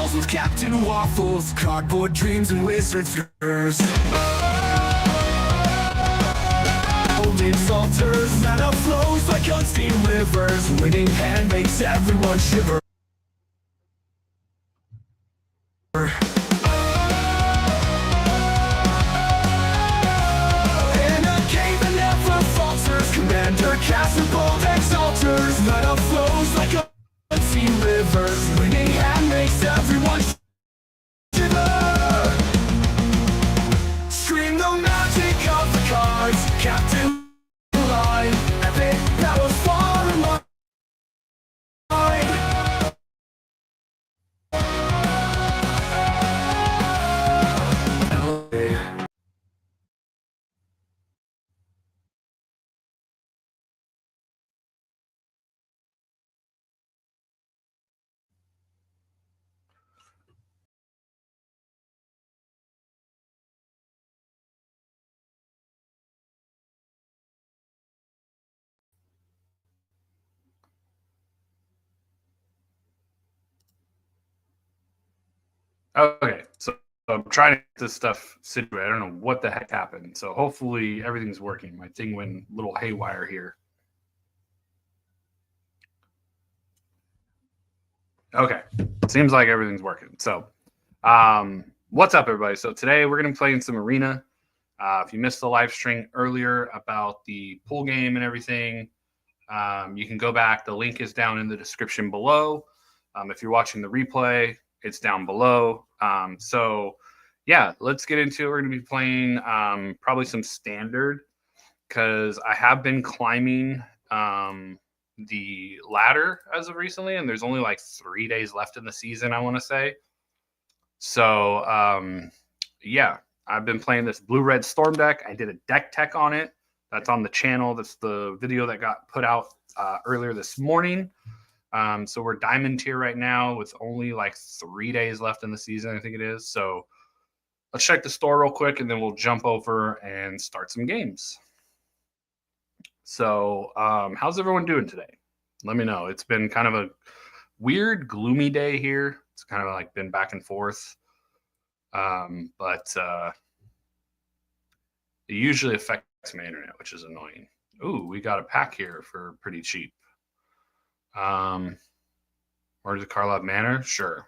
walls with Captain Waffles, cardboard dreams and wizard figures. Golden salters, mana flows like unseen rivers. Winning hand makes everyone shiver. Commander casts and bold exalters. Mana flows like unseen rivers. Winning hand makes everyone shiver. Scream the magic of the cards. Captain line, epic battles far and wide. Okay, so I'm trying to get this stuff situated. I don't know what the heck happened. So hopefully everything's working. My thing went a little haywire here. Okay, seems like everything's working. So what's up, everybody? So today we're going to be playing some Arena. If you missed the live stream earlier about the pool game and everything, you can go back. The link is down in the description below. If you're watching the replay, it's down below. So yeah, let's get into it. We're going to be playing probably some standard because I have been climbing the ladder as of recently, and there's only like 3 days left in the season, I want to say. So yeah, I've been playing this blue-red storm deck. I did a deck tech on it. That's on the channel. That's the video that got put out earlier this morning. So we're diamond tier right now with only like 3 days left in the season, I think it is. So let's check the store real quick, and then we'll jump over and start some games. So how's everyone doing today? Let me know. It's been kind of a weird, gloomy day here. It's kind of like been back and forth. But it usually affects my internet, which is annoying. Ooh, we got a pack here for pretty cheap. Or the Carlov Manor? Sure.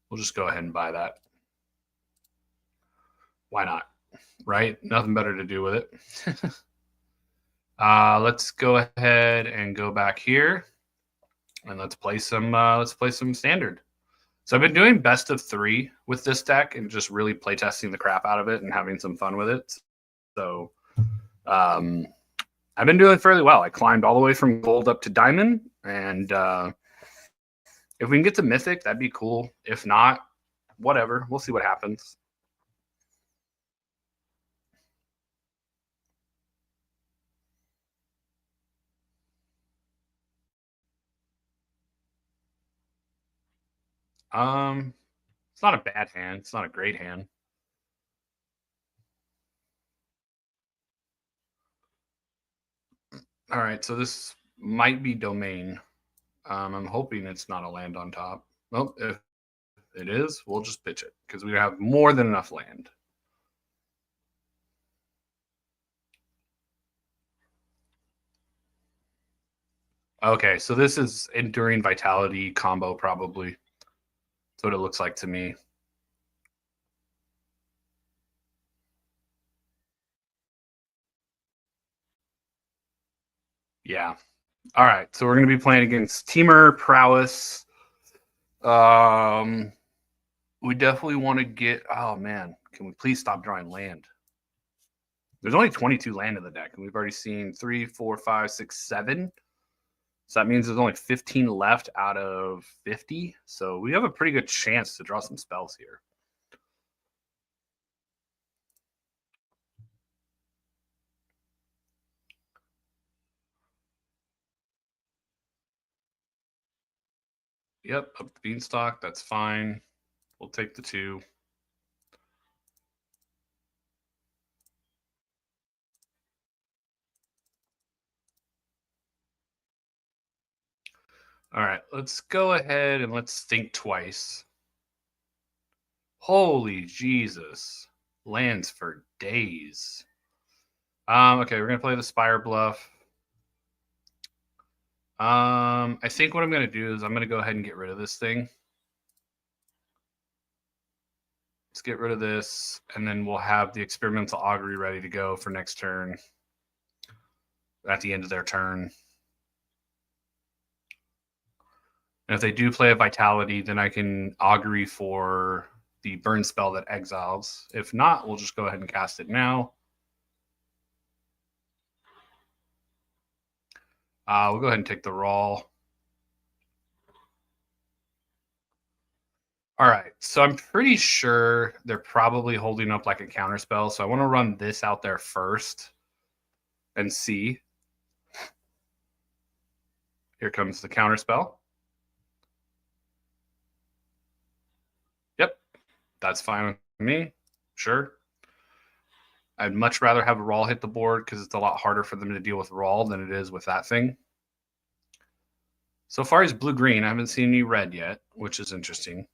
We'll just go ahead and buy that. Why not? Right? Nothing better to do with it. Let's go ahead and go back here, and let's play some standard. So I've been doing best of 3 with this deck and just really playtesting the crap out of it and having some fun with it. So I've been doing fairly well. I climbed all the way from gold up to diamond, and if we can get to mythic, that'd be cool. If not, whatever. We'll see what happens. It's not a bad hand. It's not a great hand. All right, so this might be domain. I'm hoping it's not a land on top. Well, if it is, we'll just pitch it because we have more than enough land. Okay, so this is Enduring Vitality combo probably. That's what it looks like to me. Yeah. All right, so we're going to be playing against Teamer Prowess. We definitely want to get... Oh, man. Can we please stop drawing land? There's only 22 land in the deck, and we've already seen 3, 4, 5, 6, 7. So that means there's only 15 left out of 50. So we have a pretty good chance to draw some spells here. Yep, up the beanstalk. That's fine. We'll take the 2. All right, let's go ahead and let's think twice. Holy Jesus. Lands for days. Okay, we're gonna play the Spire Bluff. I think what I'm gonna do is I'm gonna go ahead and get rid of this thing. Let's get rid of this, and then we'll have the Experimental Augury ready to go for next turn. At the end of their turn. And if they do play a Vitality, then I can Augury for the burn spell that exiles. If not, we'll just go ahead and cast it now. We'll go ahead and take the Raw. All right, so I'm pretty sure they're probably holding up like a counter spell. So I want to run this out there first and see. Here comes the counter spell. Yep, that's fine with me. Sure. I'd much rather have a Raw hit the board because it's a lot harder for them to deal with Raw than it is with that thing. So far as blue-green, I haven't seen any red yet, which is interesting.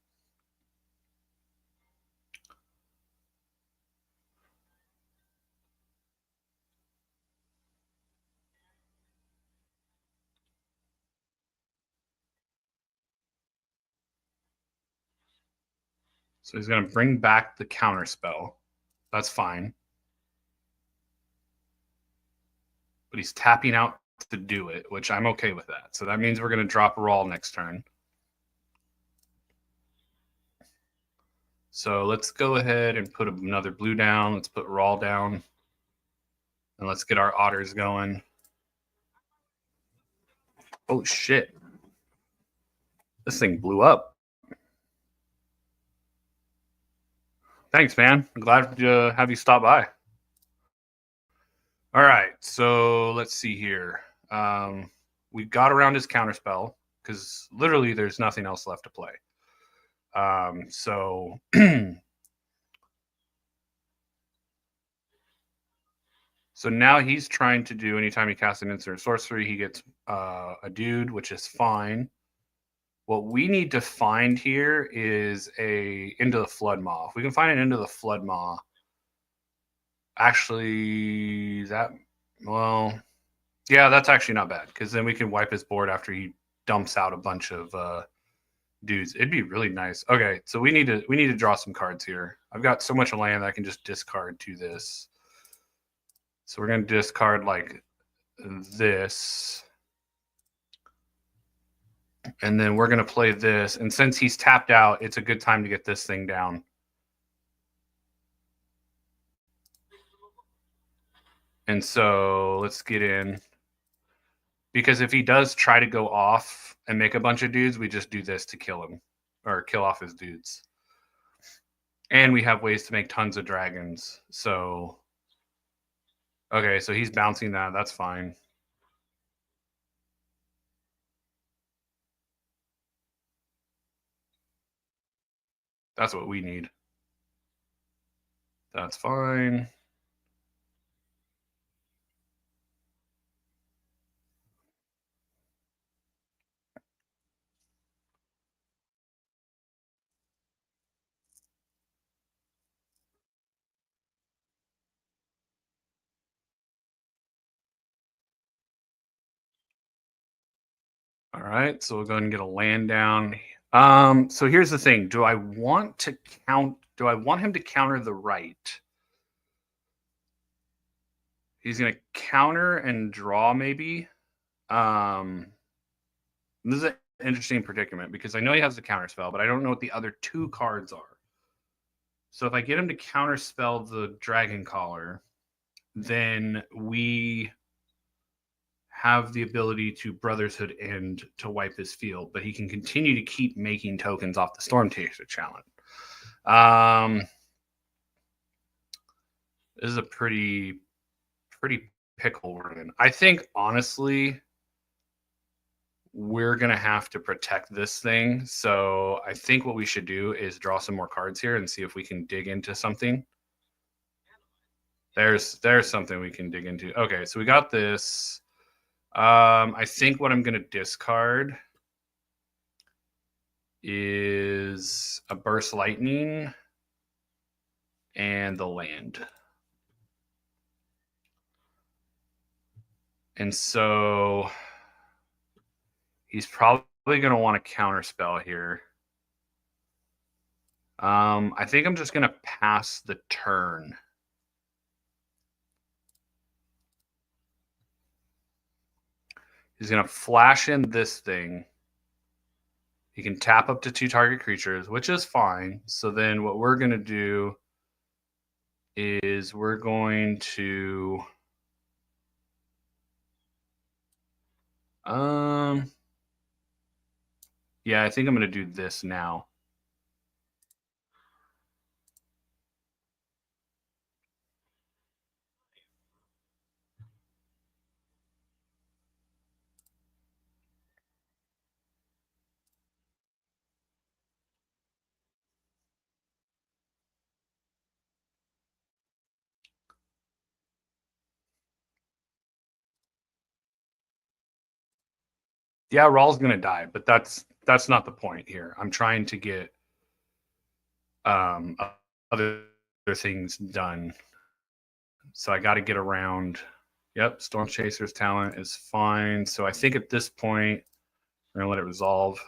So he's going to bring back the counter spell. That's fine. But he's tapping out to do it, which I'm okay with that. So that means we're going to drop Raw next turn. So let's go ahead and put another blue down. Let's put Raw down. And let's get our otters going. Oh, shit. This thing blew up. Thanks, man. I'm glad to have you stop by. All right, so let's see here. We got around his counterspell because literally there's nothing else left to play. So so now he's trying to do, anytime he casts an instant sorcery, he gets a dude, which is fine. What we need to find here is a Into the Flood Maw. If we can find an Into the Flood Maw, actually, well, yeah, that's actually not bad because then we can wipe his board after he dumps out a bunch of dudes. It'd be really nice. Okay, so we need to draw some cards here. I've got so much land that I can just discard to this. So we're gonna discard like this. And then we're going to play this. And since he's tapped out, it's a good time to get this thing down. And so let's get in. Because if he does try to go off and make a bunch of dudes, we just do this to kill him. Or kill off his dudes. And we have ways to make tons of dragons. So, okay, so he's bouncing that. That's fine. That's what we need. That's fine. All right, so we'll go ahead and get a land down. So here's the thing. Do I want him to counter the right? He's going to counter and draw maybe. This is an interesting predicament because I know he has the counter spell, but I don't know what the other two cards are. So if I get him to counter spell the Dragon Caller, then we have the ability to Brother's Hood End to wipe his field, but he can continue to keep making tokens off the Storm Chaser challenge. This is a pretty pickle we're in. I think, honestly, we're going to have to protect this thing. So I think what we should do is draw some more cards here and see if we can dig into something. There's something we can dig into. Okay, so we got this. I think what I'm going to discard is a Burst Lightning and the land. And so he's probably going to want to counterspell here. I think I'm just going to pass the turn. He's going to flash in this thing. He can tap up to 2 target creatures, which is fine. So then what we're going to do is we're going to yeah, I think I'm going to do this now. Yeah, Rawl's going to die, but that's not the point here. I'm trying to get other things done. So I got to get around. Yep, Storm Chaser's talent is fine. So I think at this point, we're going to let it resolve.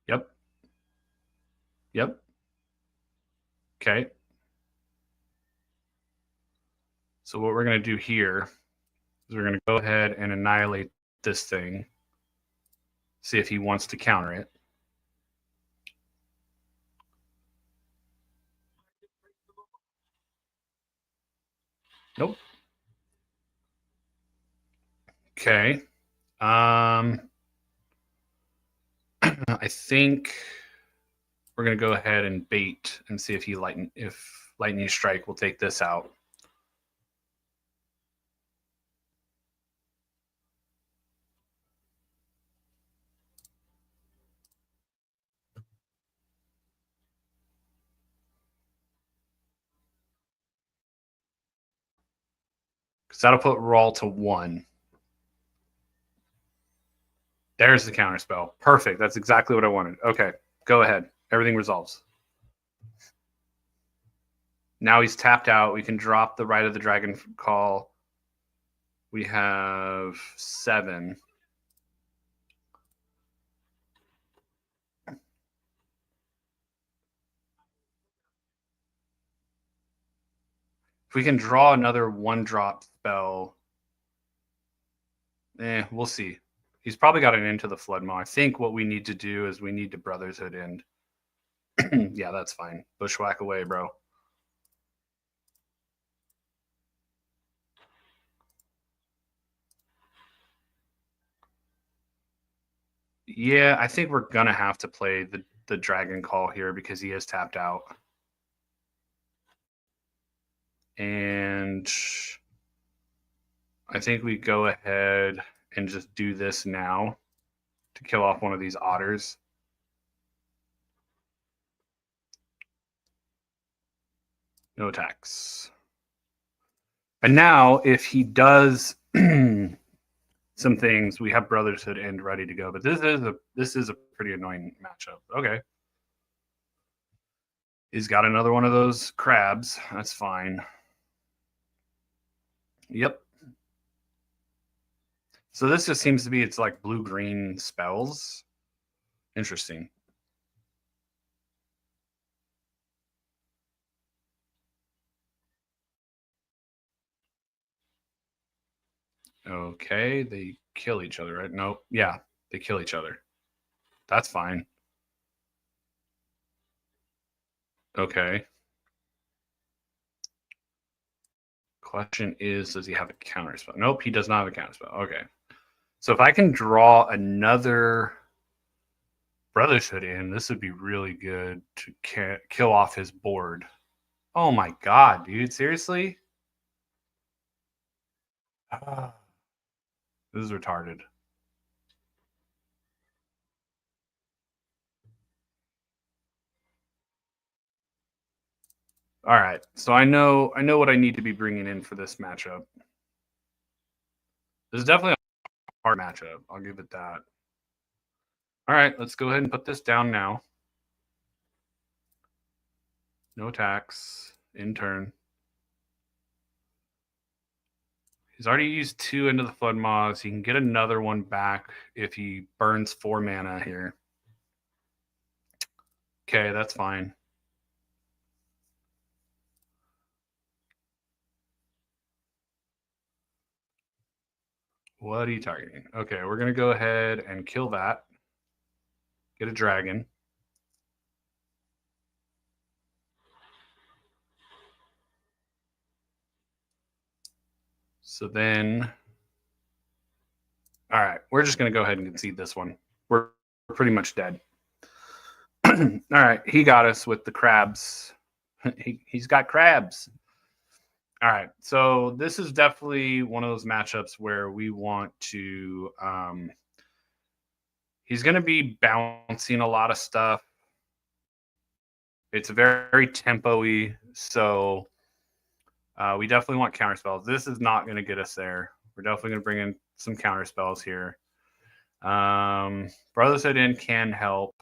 Yep. Yep. Okay. So what we're going to do here is we're going to go ahead and annihilate this thing. See if he wants to counter it. Nope. Okay. I think we're going to go ahead and bait and see if lightning strike will take this out. Because that'll put Rawl to 1. There's the counter spell. Perfect. That's exactly what I wanted. Okay, go ahead. Everything resolves. Now he's tapped out. We can drop the Rite of the Dragon call. We have 7. If we can draw another 1-drop spell, we'll see. He's probably got an Into the Flood Maw. I think what we need to do is we need to Brother's Hood end. Yeah, that's fine. Bushwhack away, bro. Yeah, I think we're going to have to play the Dragon Call here because he is tapped out. And I think we go ahead and just do this now to kill off one of these otters. No attacks. And now if he does some things, we have Brother's Hood end ready to go. But this is a pretty annoying matchup. Okay. He's got another one of those crabs. That's fine. Yep. So this just seems to be, it's like blue-green spells. Interesting. Okay, they kill each other, right? Nope. Yeah, they kill each other. That's fine. Okay. Question is, does he have a counter spell? Nope, he does not have a counter spell. Okay. So if I can draw another Brother's Hood in, this would be really good to kill off his board. Oh my god, dude. Seriously? This is retarded. All right, so I know what I need to be bringing in for this matchup. This is definitely a hard matchup. I'll give it that. All right, let's go ahead and put this down now. No attacks in turn. He's already used 2 into the Flood Moths. He can get another one back if he burns 4 mana here. Okay, that's fine. What are you targeting? Okay, we're going to go ahead and kill that. Get a dragon. So then, all right, we're just going to go ahead and concede this one. We're pretty much dead. All right, he got us with the crabs. He's got crabs. All right, so this is definitely one of those matchups where we want to. He's going to be bouncing a lot of stuff. It's very tempo-y, so we definitely want counter spells. This is not going to get us there. We're definitely going to bring in some counter spells here. Brotherhood in can help.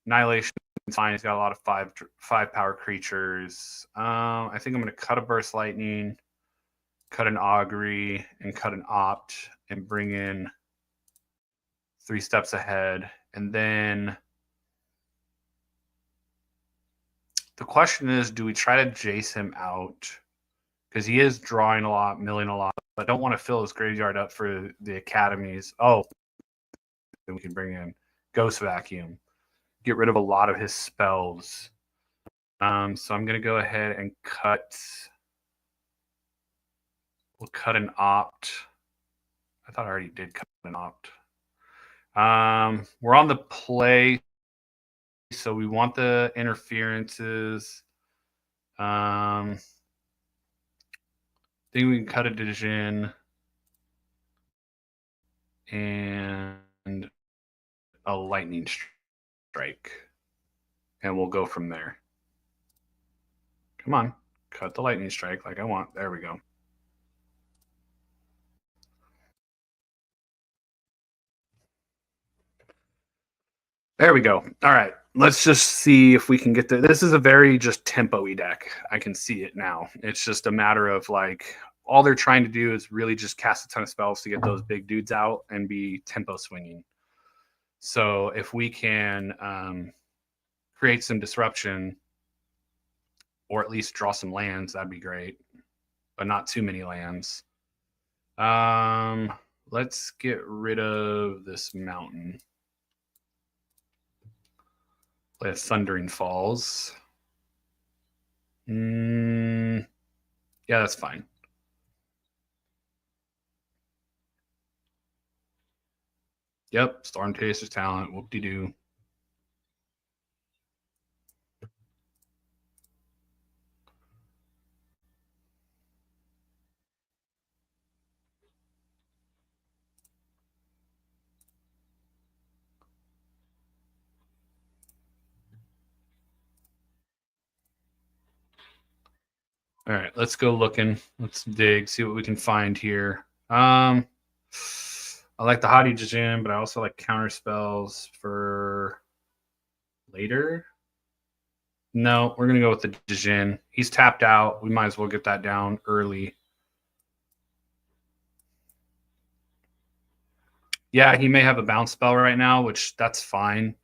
Annihilation is fine. He's got a lot of five power creatures. I think I'm going to cut a Burst Lightning, cut an Augury, and cut an Opt, and bring in 3 steps ahead. And then the question is, do we try to Jace him out? Because he is drawing a lot, milling a lot. But I don't want to fill his graveyard up for the academies. Oh, then we can bring in Ghost Vacuum. Get rid of a lot of his spells. So I'm going to go ahead and cut. We'll cut an Opt. I thought I already did cut an Opt. We're on the play, so we want the interferences. I think we can cut a Division and a Lightning Strike, and we'll go from there. Come on, cut the Lightning Strike like I want. There we go. There we go. All right, let's just see if we can get there. This is a very just tempo-y deck. I can see it now. It's just a matter of like all they're trying to do is really just cast a ton of spells to get those big dudes out and be tempo swinging. So if we can create some disruption or at least draw some lands, that'd be great, but not too many lands. Let's get rid of this mountain. Play a Thundering Falls. Yeah, that's fine. Yep, Storm Taster's Talent. Whoop-de-doo. All right, let's go looking. Let's dig, see what we can find here. I like the Haughty Djinn, but I also like counter spells for later. No, we're gonna go with the Djinn. He's tapped out. We might as well get that down early. Yeah, he may have a bounce spell right now, which that's fine.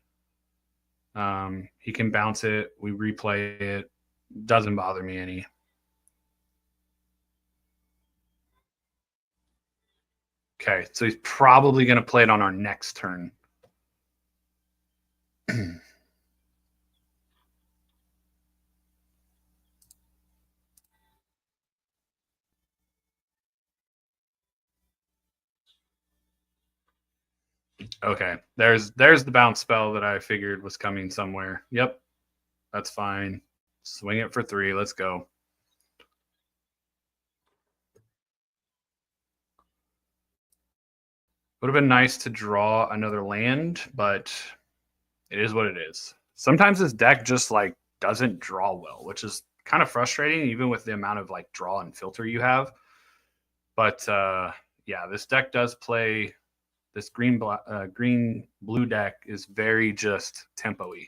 He can bounce it. We replay it. Doesn't bother me any. Okay, so he's probably going to play it on our next turn. Okay, there's the bounce spell that I figured was coming somewhere. Yep, that's fine. Swing it for 3. Let's go. Would have been nice to draw another land, but it is what it is. Sometimes this deck just like doesn't draw well, which is kind of frustrating, even with the amount of like draw and filter you have. But yeah, this deck does play. This green blue deck is very just tempo-y,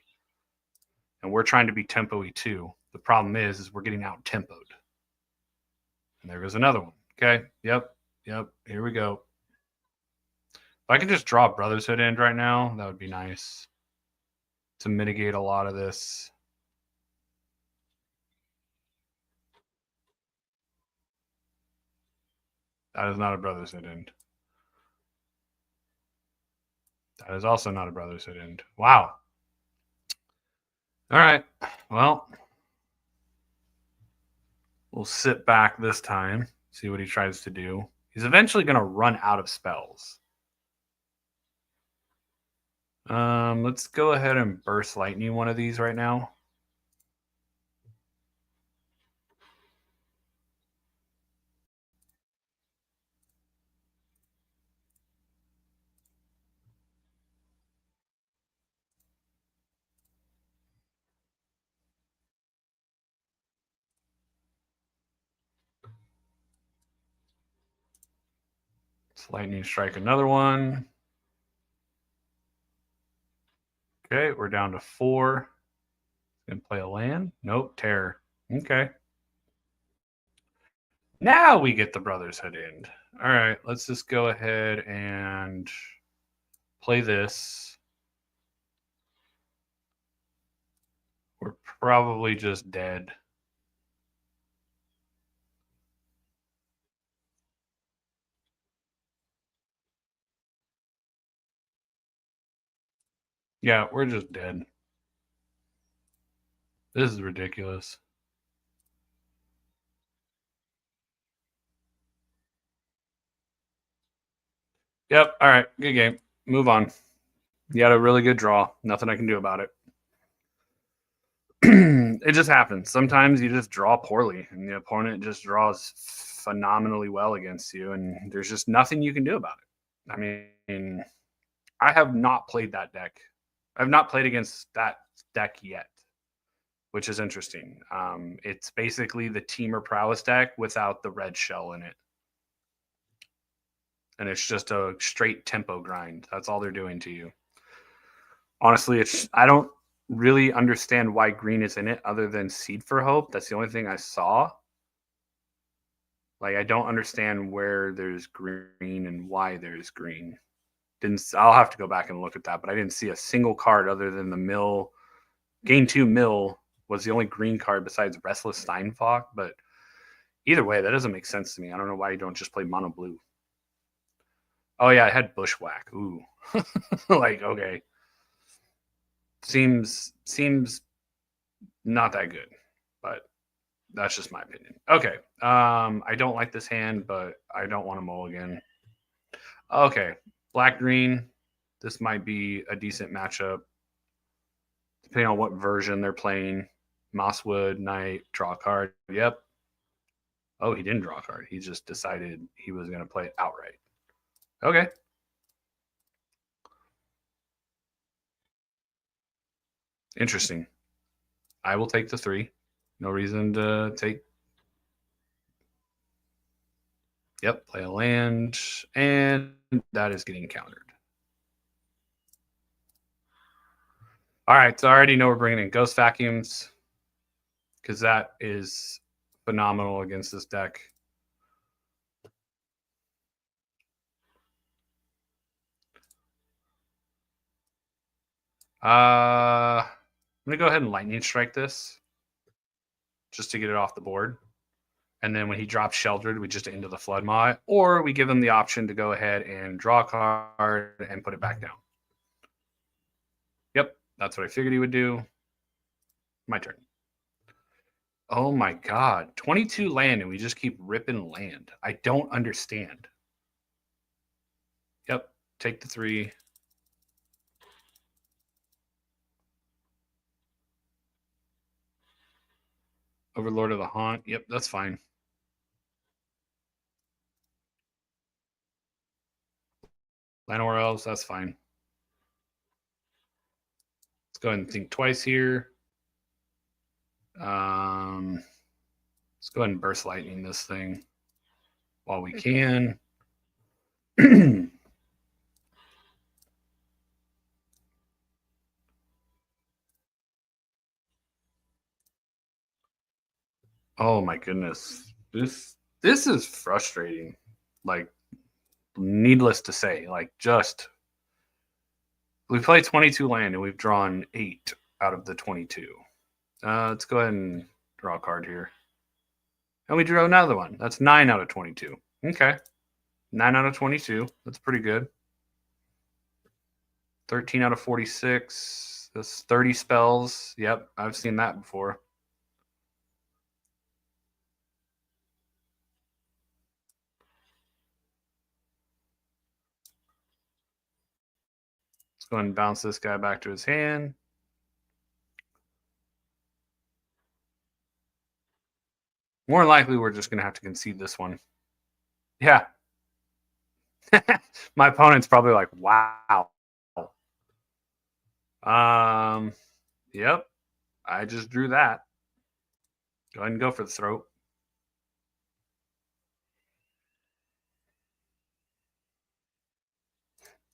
and we're trying to be tempo-y too. The problem is we're getting out tempoed. And there goes another one. Okay. Yep. Here we go. If I could just draw Brotherhood End right now, that would be nice to mitigate a lot of this. That is not a Brotherhood End. That is also not a Brotherhood End. Wow. All right. Well, we'll sit back this time, see what he tries to do. He's eventually going to run out of spells. Let's go ahead and Burst Lightning one of these right now. Let's Lightning Strike another one. Okay, we're down to 4. Gonna play a land? Nope, Terror. Okay. Now we get the Brotherhood End. All right, let's just go ahead and play this. We're probably just dead. Yeah, we're just dead. This is ridiculous. Yep. All right. Good game. Move on. You had a really good draw. Nothing I can do about it. It just happens. Sometimes you just draw poorly, and the opponent just draws phenomenally well against you, and there's just nothing you can do about it. I mean, I have not played that deck. I've not played against that deck yet, which is interesting. It's basically the Teamer Prowess deck without the red shell in it. And it's just a straight tempo grind. That's all they're doing to you. Honestly, I don't really understand why green is in it other than Seed for Hope. That's the only thing I saw. Like, I don't understand where there's green and why there's green. I'll have to go back and look at that, but I didn't see a single card other than the mill. Gain 2 mill was the only green card besides Restless Steinfalk, but either way, that doesn't make sense to me. I don't know why you don't just play mono blue. Oh yeah, I had Bushwhack. Ooh. Like, okay. Seems not that good, but that's just my opinion. Okay. I don't like this hand, but I don't want to mulligan. Okay. Black green. This might be a decent matchup. Depending on what version they're playing. Mosswood, Knight, draw a card. Yep. Oh, he didn't draw a card. He just decided he was going to play it outright. Okay. Interesting. I will take the 3. No reason to take. Yep, play a land, and that is getting countered. All right, so I already know we're bringing in Ghost Vacuums because that is phenomenal against this deck. I'm going to go ahead and Lightning Strike this just to get it off the board. And then when he drops Sheldred, we just into the Flood Maw, or we give him the option to go ahead and draw a card and put it back down. Yep, that's what I figured he would do. My turn. Oh my god, 22 land and we just keep ripping land. I don't understand. Yep, take the 3. Overlord of the Haunt. Yep, that's fine. Llanowar Elves, that's fine. Let's go ahead and think twice here. Let's go ahead and burst lightning this thing while we can. Oh my goodness. This is frustrating. Like, needless to say, like, just we played 22 land and we've drawn 8 out of the 22. Let's go ahead and draw a card here. And we drew another one. That's 9 out of 22. Okay. 9 out of 22. That's pretty good. 13 out of 46. That's 30 spells. Yep, I've seen that before. Let's go ahead and bounce this guy back to his hand. More than likely, we're just going to have to concede this one. Yeah. My opponent's probably like, wow. Yep. I just drew that. Go ahead and go for the throat.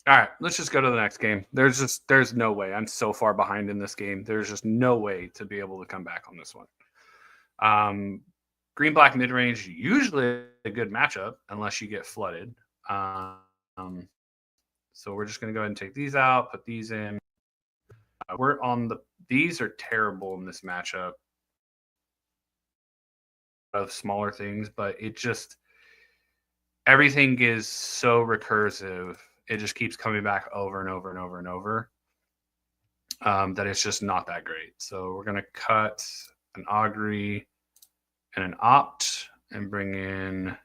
All right, let's just go to the next game. There's no way. I'm so far behind in this game. There's just no way to be able to come back on this one. Green black mid range, usually a good matchup unless you get flooded. So we're just going to go ahead and take these out, put these in. We're on the. These are terrible in this matchup of smaller things, but it just everything is so recursive. It just keeps coming back over and over and over and over. That it's just not that great. So we're going to cut an augury and an opt and bring in,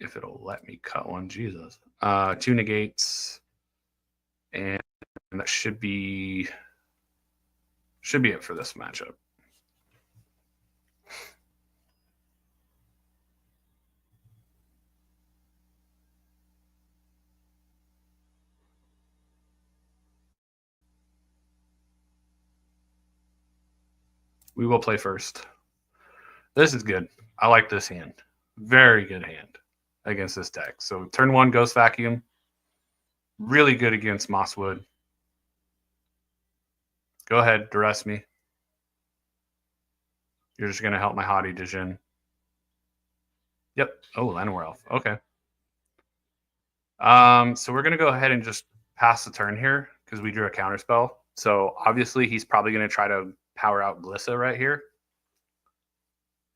if it'll let me cut one, Jesus, 2 negates, and that should be it for this matchup. We will play first. This is good. I like this hand. Very good hand against this deck. So turn 1, Ghost Vacuum. Really good against Mosswood. Go ahead, duress me. You're just going to help my Haughty Djinn. Yep. Oh, Llanowar Elf. Okay. So we're going to go ahead and just pass the turn here because we drew a counterspell. So obviously he's probably going to try to power out Glissa right here.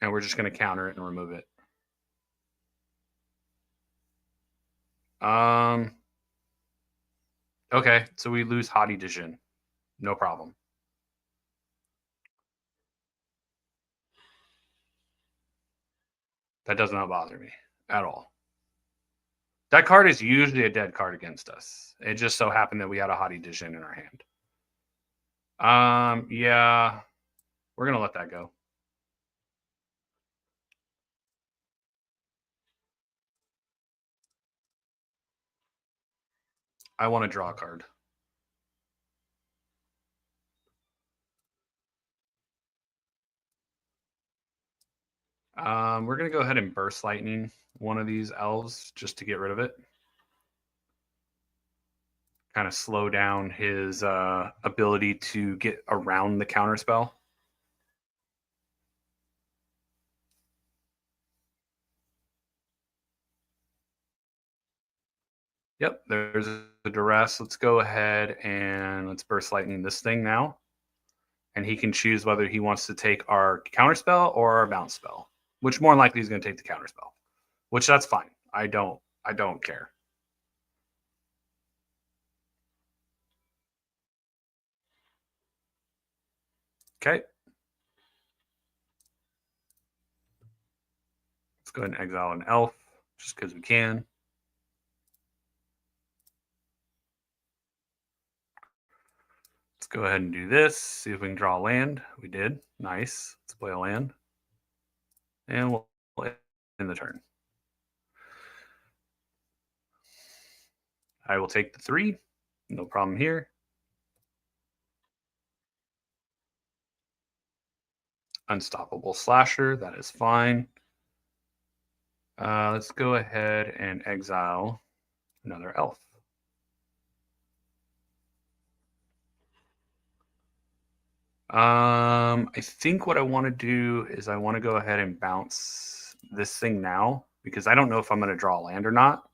And we're just going to counter it and remove it. Okay, so we lose Haughty Djinn. No problem. That does not bother me at all. That card is usually a dead card against us. It just so happened that we had a Haughty Djinn in our hand. Yeah, we're going to let that go. I want to draw a card. We're going to go ahead and Burst Lightning one of these elves just to get rid of it. Kind of slow down his ability to get around the counterspell. Yep, there's the duress. Let's go ahead and let's Burst Lightning this thing now. And he can choose whether he wants to take our counterspell or our bounce spell, which more than likely he's going to take the counterspell, which that's fine. I don't care. Okay. Let's go ahead and exile an elf just because we can. Let's go ahead and do this. See if we can draw a land. We did. Nice. Let's play a land. And we'll end the turn. I will take the 3. No problem here. Unstoppable Slasher, that is fine. Let's go ahead and exile another elf. I think what I want to do is I want to go ahead and bounce this thing now because I don't know if I'm going to draw a land or not.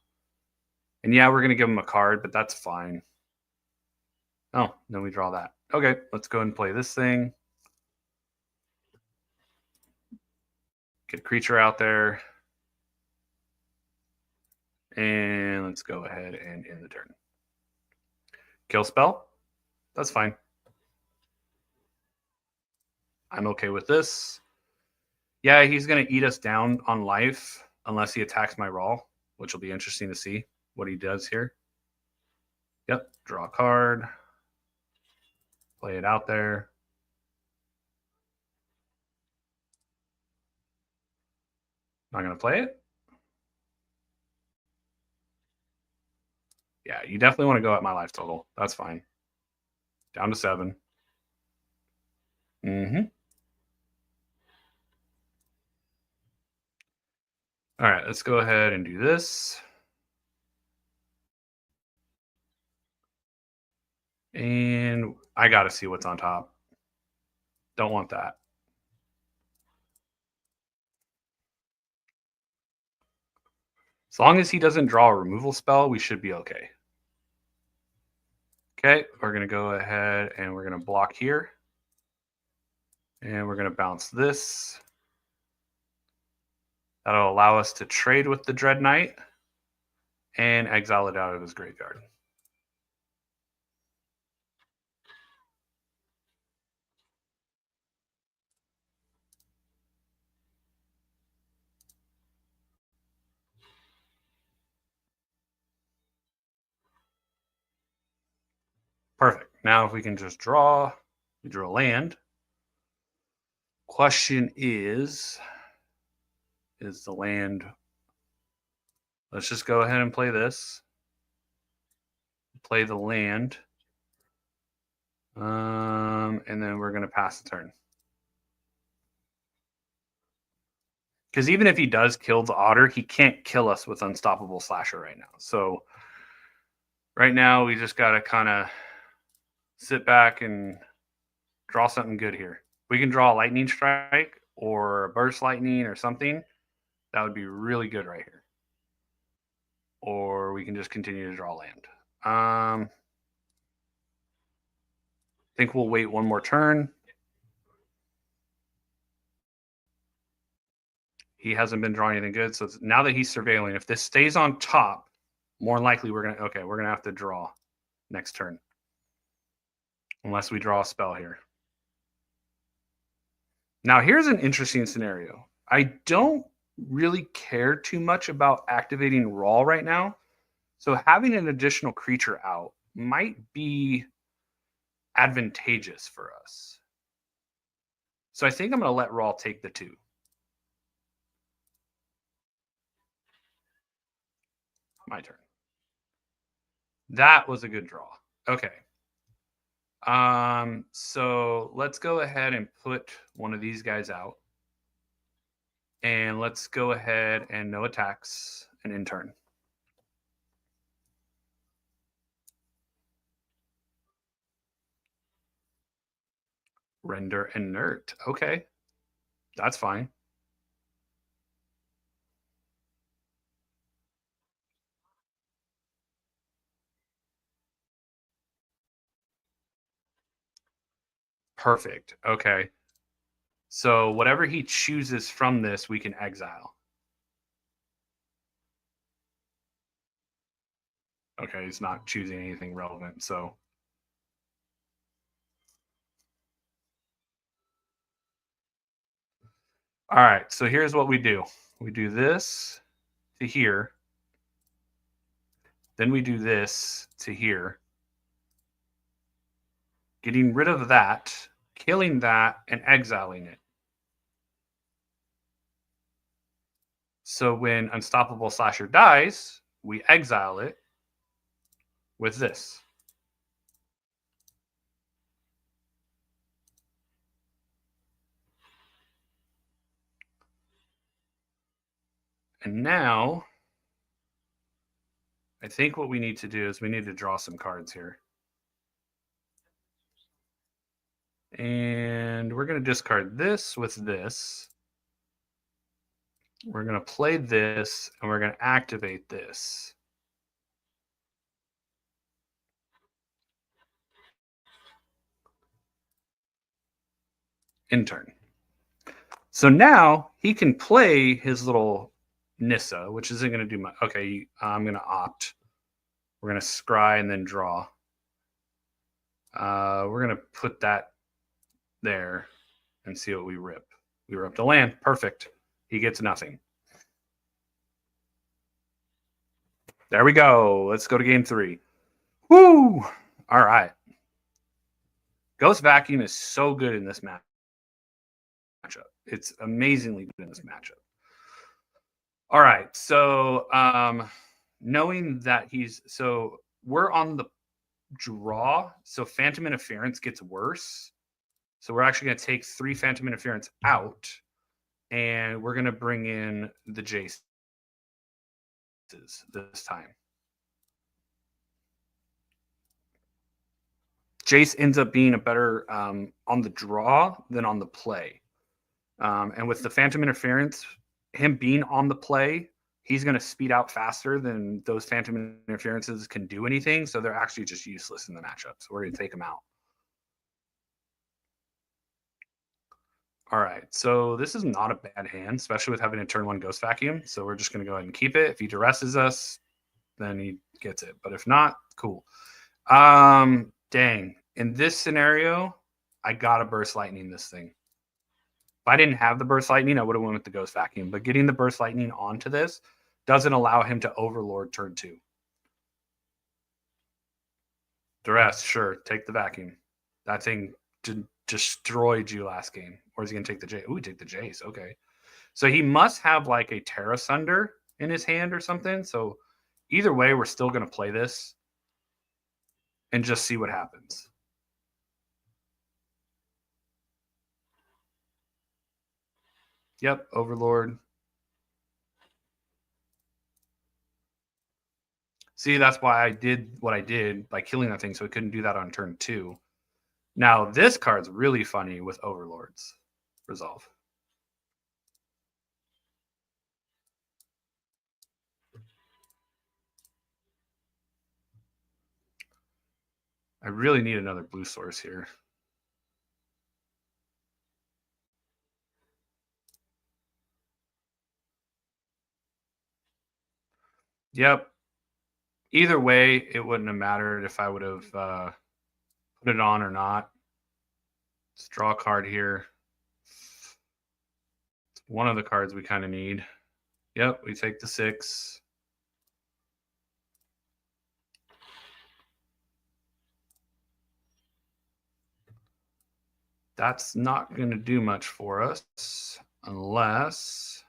And yeah, we're going to give him a card, but that's fine. Oh, then we draw that. Okay, let's go ahead and play this thing. Get a creature out there. And let's go ahead and end the turn. Kill spell. That's fine. I'm okay with this. Yeah, he's going to eat us down on life unless he attacks my Raw, which will be interesting to see what he does here. Yep, draw a card. Play it out there. Not going to play it. Yeah, you definitely want to go at my life total. That's fine. Down to 7. All right, let's go ahead and do this. And I got to see what's on top. Don't want that. As long as he doesn't draw a removal spell, we should be okay. Okay, we're going to go ahead and we're going to block here. And we're going to bounce this. That'll allow us to trade with the Dread Knight and exile it out of his graveyard. Perfect. Now if we can just draw, we draw land. Question is the land... Let's just go ahead and play this. Play the land. And then we're going to pass the turn. Because even if he does kill the Otter, he can't kill us with Unstoppable Slasher right now. So right now we just got to kind of sit back and draw something good here. We can draw a Lightning Strike or a Burst Lightning or something. That would be really good right here. Or we can just continue to draw land. I think we'll wait one more turn. He hasn't been drawing anything good. So now that he's surveilling, if this stays on top, more than likely we're going to have to draw next turn. Unless we draw a spell here. Now here's an interesting scenario. I don't really care too much about activating Raw right now. So having an additional creature out might be advantageous for us. So I think I'm going to let Raw take the 2. My turn. That was a good draw. Okay. So let's go ahead and put one of these guys out. And let's go ahead and no attacks and in turn. Render inert. Okay. That's fine. Perfect. Okay. So whatever he chooses from this, we can exile. Okay, he's not choosing anything relevant, so. All right, so here's what we do. We do this to here. Then we do this to here. Getting rid of that, killing that, and exiling it. So when Unstoppable Slasher dies, we exile it with this. And now, I think what we need to do is we need to draw some cards here. And we're going to discard this with this. We're going to play this, and we're going to activate this. In turn. So now he can play his little Nissa, which isn't going to do much. Okay, I'm going to opt. We're going to scry and then draw. We're going to put that there and see what we rip. We ripped a land. Perfect. He gets nothing. There we go. Let's go to game 3. Woo! All right. Ghost Vacuum is so good in this matchup. It's amazingly good in this matchup. All right. So knowing that we're on the draw. So Phantom Interference gets worse. So we're actually going to take 3 Phantom Interference out. And we're going to bring in the Jaces this time. Jace ends up being a better on the draw than on the play. And with the Phantom Interference, him being on the play, he's going to speed out faster than those Phantom Interferences can do anything. So they're actually just useless in the matchup. So we're going to take them out. All right. So this is not a bad hand, especially with having a turn 1 Ghost Vacuum. So we're just going to go ahead and keep it. If he duresses us, then he gets it. But if not, cool. Dang. In this scenario, I got to Burst Lightning this thing. If I didn't have the Burst Lightning, I would have went with the Ghost Vacuum. But getting the Burst Lightning onto this doesn't allow him to Overlord turn 2. Duress, sure. Take the Vacuum. That thing destroyed you last game. Or is he going to take the J? Ooh, take the Jace. Okay. So he must have like a Terra Sunder in his hand or something. So either way, we're still going to play this and just see what happens. Yep, Overlord. See, that's why I did what I did by killing that thing, so it couldn't do that on turn 2. Now, this card's really funny with Overlord's Resolve. I really need another blue source here. Yep. Either way, it wouldn't have mattered if I would have put it on or not. Let's draw a card here. It's one of the cards we kind of need. Yep, we take the 6. That's not going to do much for us unless...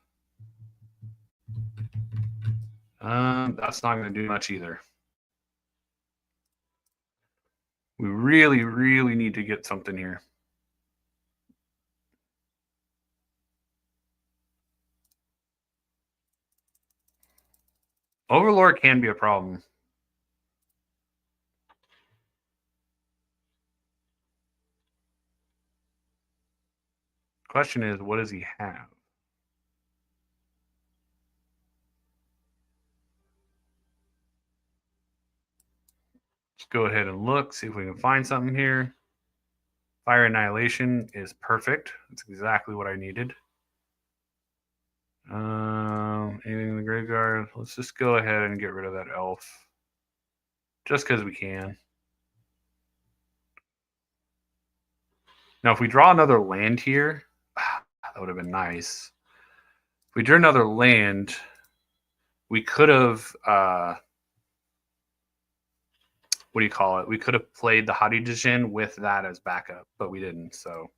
that's not going to do much either. We really, really need to get something here. Overlord can be a problem. Question is, what does he have? Let's go ahead and look, see if we can find something here. Fire Annihilation is perfect. That's exactly what I needed. Anything in the graveyard? Let's just go ahead and get rid of that elf. Just because we can. Now, if we draw another land here, that would have been nice. If we drew another land, we could have... what do you call it? We could have played the Hadi Dijin with that as backup, but we didn't. So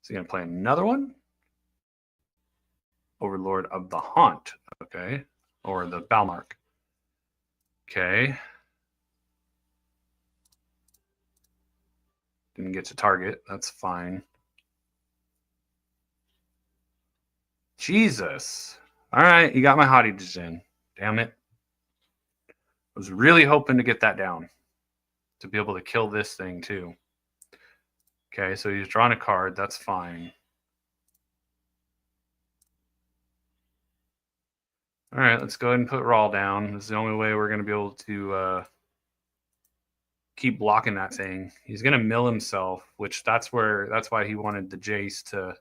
he's going to play another one. Overlord of the Haunt. Okay. Or the Balmark. Okay. Didn't get to target. That's fine. Jesus. All right, you got my hottie in. Damn it. I was really hoping to get that down to be able to kill this thing too. Okay, so he's drawn a card. That's fine. All right, let's go ahead and put Raw down. This is the only way we're going to be able to keep blocking that thing. He's going to mill himself, which that's why he wanted the Jace to.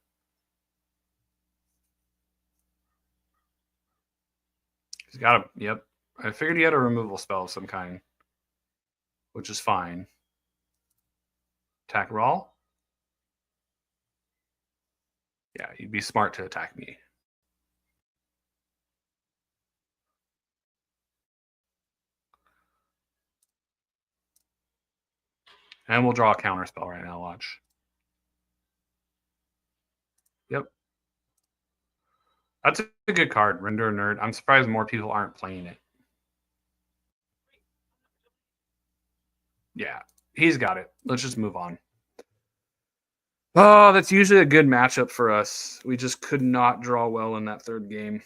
He's got a, yep. I figured he had a removal spell of some kind, which is fine. Attack Raw? Yeah, you'd be smart to attack me. And we'll draw a counter spell right now, watch. Yep. That's a good card, Render a Nerd. I'm surprised more people aren't playing it. Yeah, he's got it. Let's just move on. Oh, that's usually a good matchup for us. We just could not draw well in that third game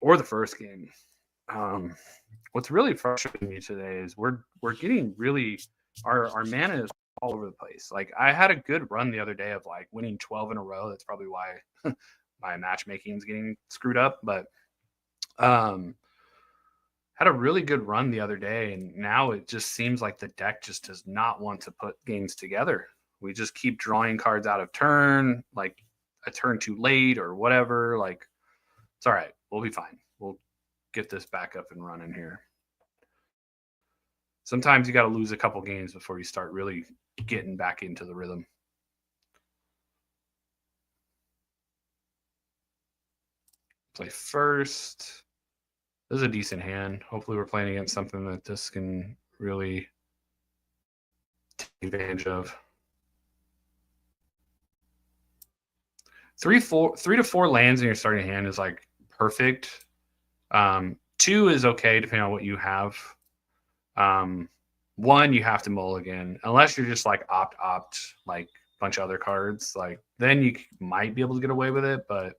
or the first game. What's really frustrating me today is we're getting really our mana is all over the place. Like I had a good run the other day of like winning 12 in a row. That's probably why my matchmaking is getting screwed up. But had a really good run the other day, and now it just seems like the deck just does not want to put games together. We just keep drawing cards out of turn, like a turn too late or whatever. Like it's all right. We'll be fine. We'll get this back up and running here. Sometimes you got to lose a couple games before you start really getting back into the rhythm. Play first. This is a decent hand. Hopefully we're playing against something that this can really take advantage of. 3 to 4 lands in your starting hand is like perfect. 2 is okay depending on what you have. 1 you have to mulligan unless you're just like opt like a bunch of other cards. Like then you might be able to get away with it, but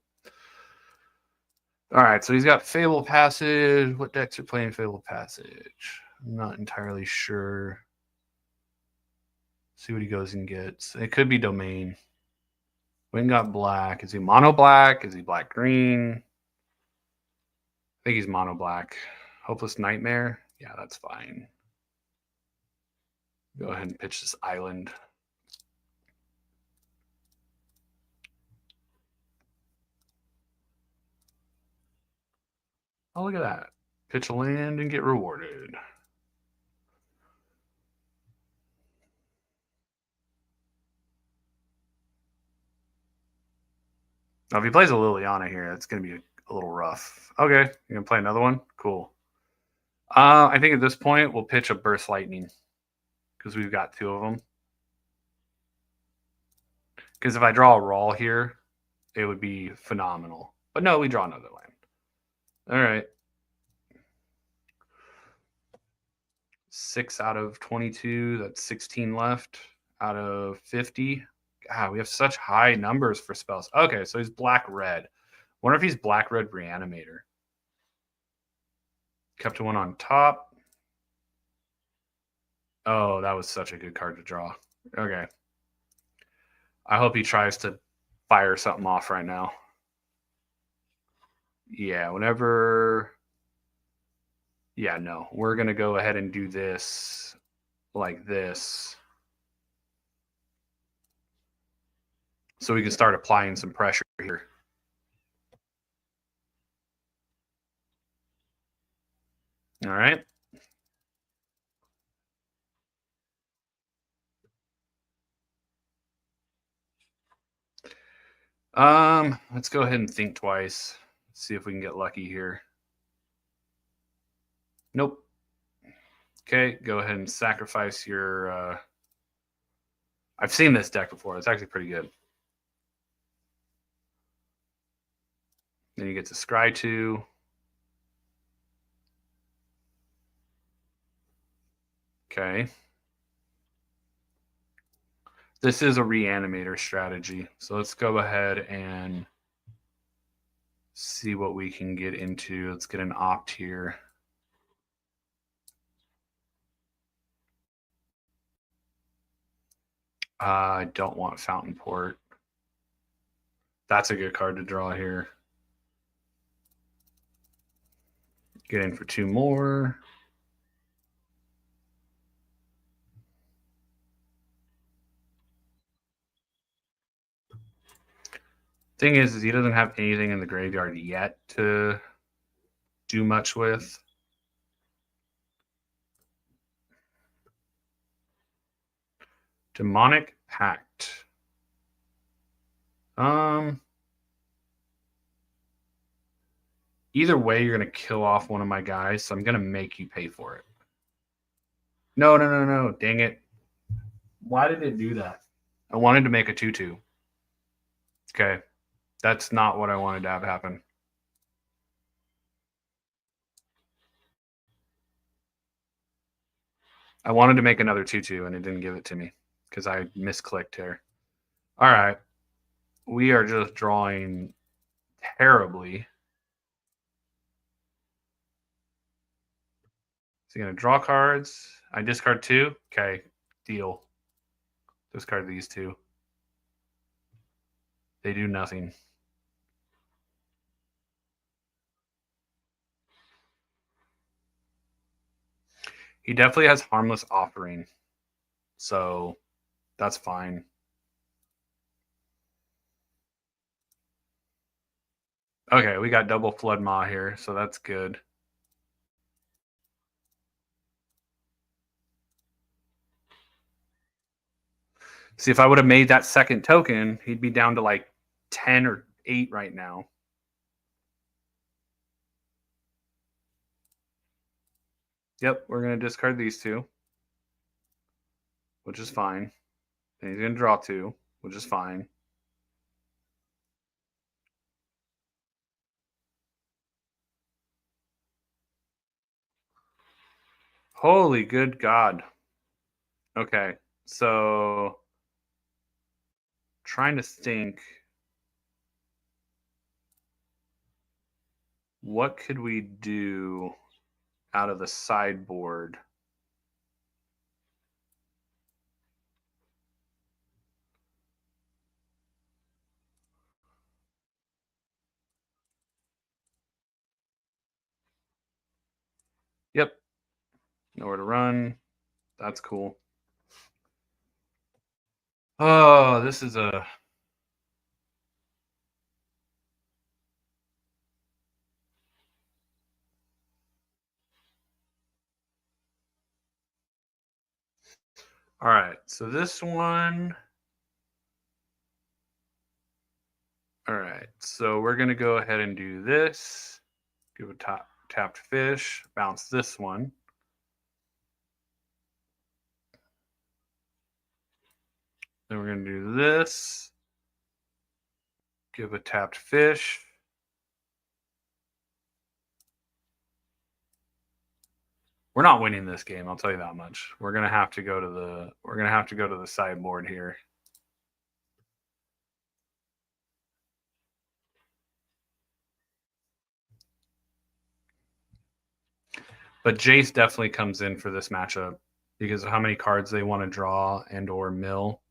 all right. So he's got Fable Passage. What decks are playing Fable Passage? I'm not entirely sure. See what he goes and gets. It could be Domain. Wing got black. Is he mono black? Is he black green? I think he's mono black. Hopeless Nightmare. Yeah, that's fine. Go ahead and pitch this island. Oh, look at that. Pitch a land and get rewarded. Now, if he plays a Liliana here, it's going to be a little rough. Okay, you're going to play another one? Cool. I think at this point, we'll pitch a Burst Lightning because we've got 2 of them. Because if I draw a Raw here, it would be phenomenal. But no, we draw another land. All right. 6 out of 22. That's 16 left out of 50. God, we have such high numbers for spells. Okay, so he's black-red. Wonder if he's black-red Reanimator. Kept 1 on top. Oh, that was such a good card to draw. Okay. I hope he tries to fire something off right now. Yeah, whenever... Yeah, no. We're going to go ahead and do this like this. So we can start applying some pressure here. All right. Let's go ahead and think twice. See if we can get lucky here. Nope. Okay, go ahead and sacrifice your... I've seen this deck before. It's actually pretty good. Then you get to scry 2. Okay. This is a Reanimator strategy. So let's go ahead and see what we can get into. Let's get an opt here. I don't want Fountain Port. That's a good card to draw here. Get in for 2 more. Thing is he doesn't have anything in the graveyard yet to do much with. Demonic Pact. Either way, you're going to kill off one of my guys, so I'm going to make you pay for it. No. Dang it. Why did it do that? I wanted to make a 2/2. Okay. That's not what I wanted to have happen. I wanted to make another 2/2, and it didn't give it to me because I misclicked here. All right. We are just drawing terribly. So you're going to draw cards. I discard 2. Okay. Deal. Discard these 2. They do nothing. He definitely has Harmless Offering. So that's fine. Okay, we got double Flood Maw here, so that's good. See, if I would have made that second token, he'd be down to like 10 or 8 right now. Yep, we're going to discard these 2, which is fine. And he's going to draw 2, which is fine. Holy good God. Okay, so trying to think, what could we do out of the sideboard? Yep. Nowhere to run. That's cool. Oh, this is a... All right, so this one... All right, so we're going to go ahead and do this. Give a tapped fish. Bounce this one. Then we're going to do this. Give a tapped fish. We're not winning this game, I'll tell you that much. We're going to have to go to the sideboard here. But Jace definitely comes in for this matchup because of how many cards they want to draw and or mill.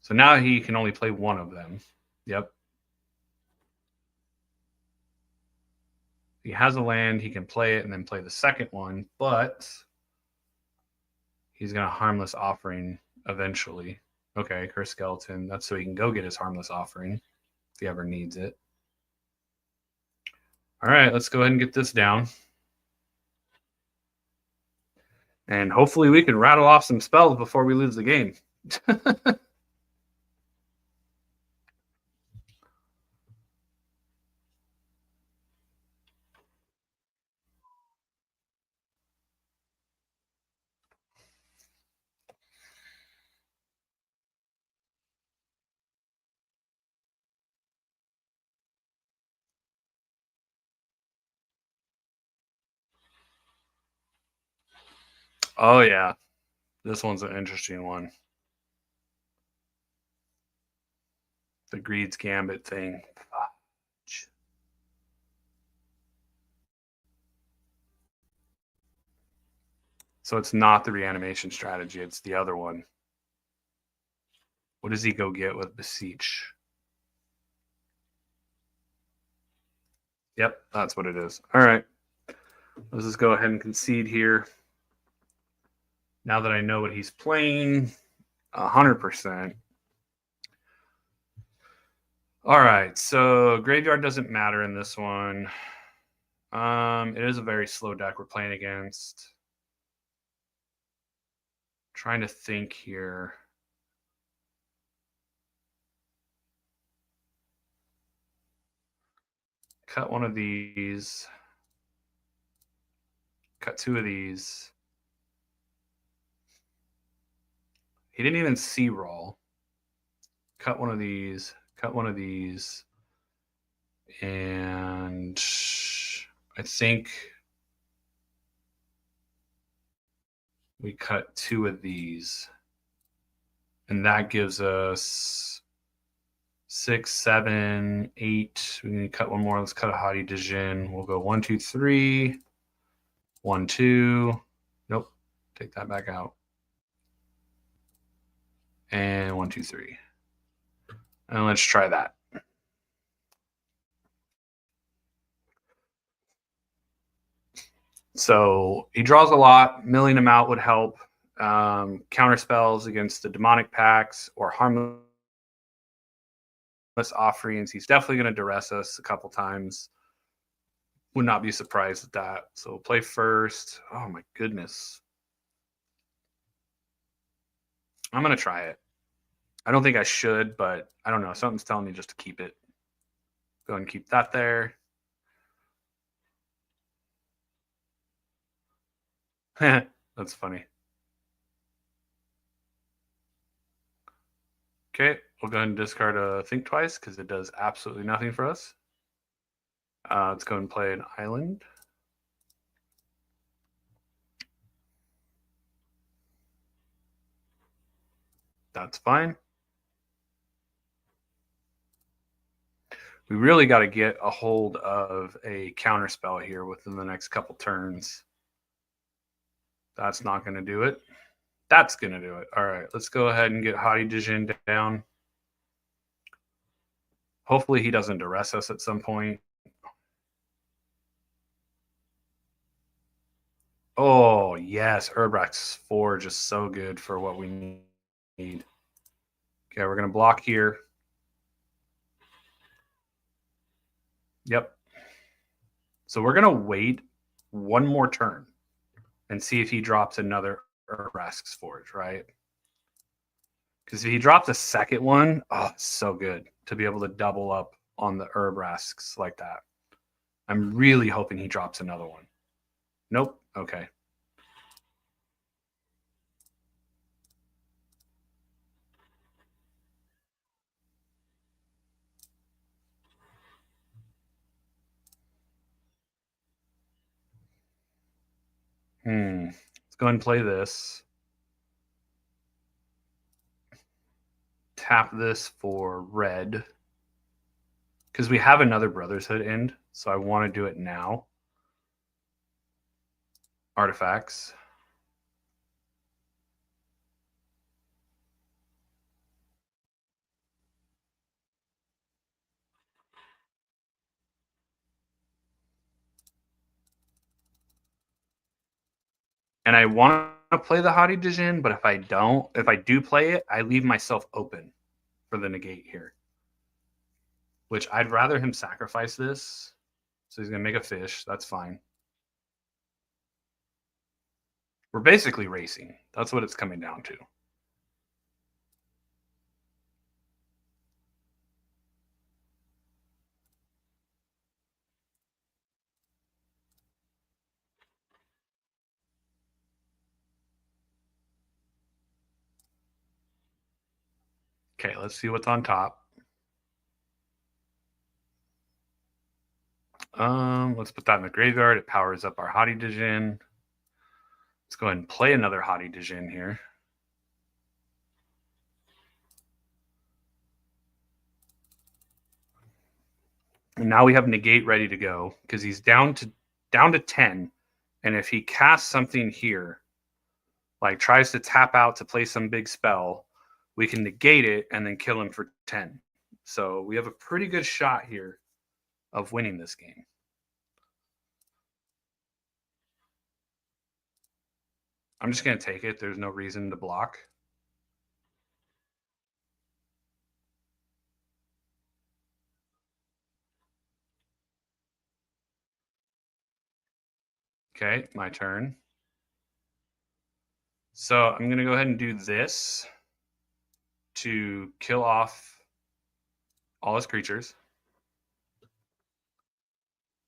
So now he can only play one of them. Yep. He has a land, he can play it and then play the second one, but he's going to Harmless Offering eventually. Okay, Curse Skeleton. That's so he can go get his Harmless Offering if he ever needs it. All right, let's go ahead and get this down. And hopefully we can rattle off some spells before we lose the game. Oh, yeah. This one's an interesting one. The Greed's Gambit thing. Fudge. So it's not the reanimation strategy, it's the other one. What does he go get with Beseech? Yep, that's what it is. All right. Let's just go ahead and concede here. Now that I know what he's playing, 100%. All right, so graveyard doesn't matter in this one. It is a very slow deck we're playing against. Trying to think here. Cut one of these. Cut two of these. He didn't even C-roll. Cut one of these. Cut one of these. And I think we cut two of these. And that gives us 6, 7, 8. We need to cut one more. Let's cut a Hadi Dijin. We'll go 1, 2, 3. 1, 2. Nope. Take that back out. And 1, 2, 3. And let's try that. So he draws a lot. Milling him out would help. Counter spells against the demonic packs or harmless offerings. He's definitely going to duress us a couple times. Would not be surprised at that. So we'll play first. Oh my goodness. I'm going to try it. I don't think I should, but I don't know. Something's telling me just to keep it. Go ahead and keep that there. That's funny. Okay, we'll go ahead and discard a Think Twice because it does absolutely nothing for us. Let's go and play an island. That's fine. We really got to get a hold of a counter spell here within the next couple turns. That's not going to do it. That's going to do it. All right, let's go ahead and get Hadi Dijin down. Hopefully he doesn't duress us at some point. Oh, yes. Urbrax Forge is so good for what we need. Okay, we're going to block here. Yep. So we're going to wait one more turn and see if he drops another Urbrax Forge, right? Because if he drops a second one, oh, it's so good to be able to double up on the Urbrasks like that. I'm really hoping he drops another one. Nope. Okay. Let's go ahead and play this. Tap this for red. Because we have another Brotherhood end, so I want to do it now. Artifacts. And I want to play the Hadi Dijin, but if I do play it, I leave myself open for the negate here. Which I'd rather him sacrifice this. So he's going to make a fish. That's fine. We're basically racing. That's what it's coming down to. Okay, let's see what's on top. Let's put that in the graveyard. It powers up our Hadi Dijin. Let's go ahead and play another Hadi Dijin here. And now we have negate ready to go because he's down to 10. And if he casts something here, like tries to tap out to play some big spell, we can negate it and then kill him for 10. So we have a pretty good shot here of winning this game. I'm just going to take it. There's no reason to block. Okay, my turn. So I'm going to go ahead and do this to kill off all his creatures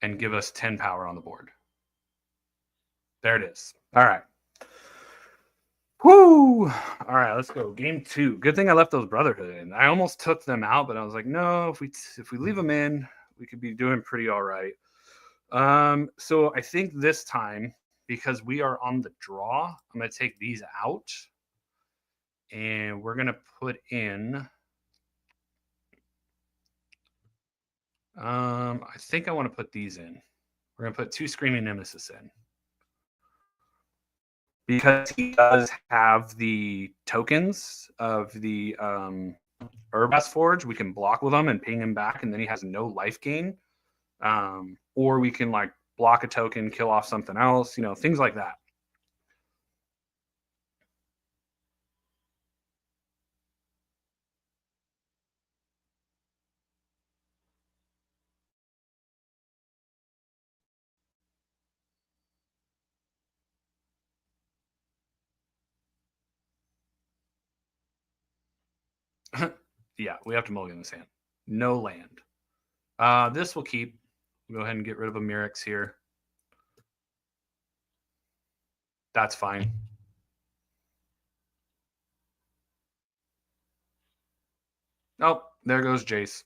and give us 10 power on the board. There it is. All right. Whoo! All right, let's go. Game 2. Good thing I left those Brotherhood in. I almost took them out, but I was like, no, if we leave them in, we could be doing pretty all right. So I think this time, because we are on the draw, I'm going to take these out. And we're going to put in... I think I want to put these in. We're going to put 2 Screaming Nemesis in. Because he does have the tokens of the Urbas Forge, we can block with him and ping him back, and then he has no life gain. Or we can like block a token, kill off something else, things like that. Yeah, we have to mulligan this hand. No land. This will keep. We'll go ahead and get rid of a Mirrex here. That's fine. Oh, there goes Jace.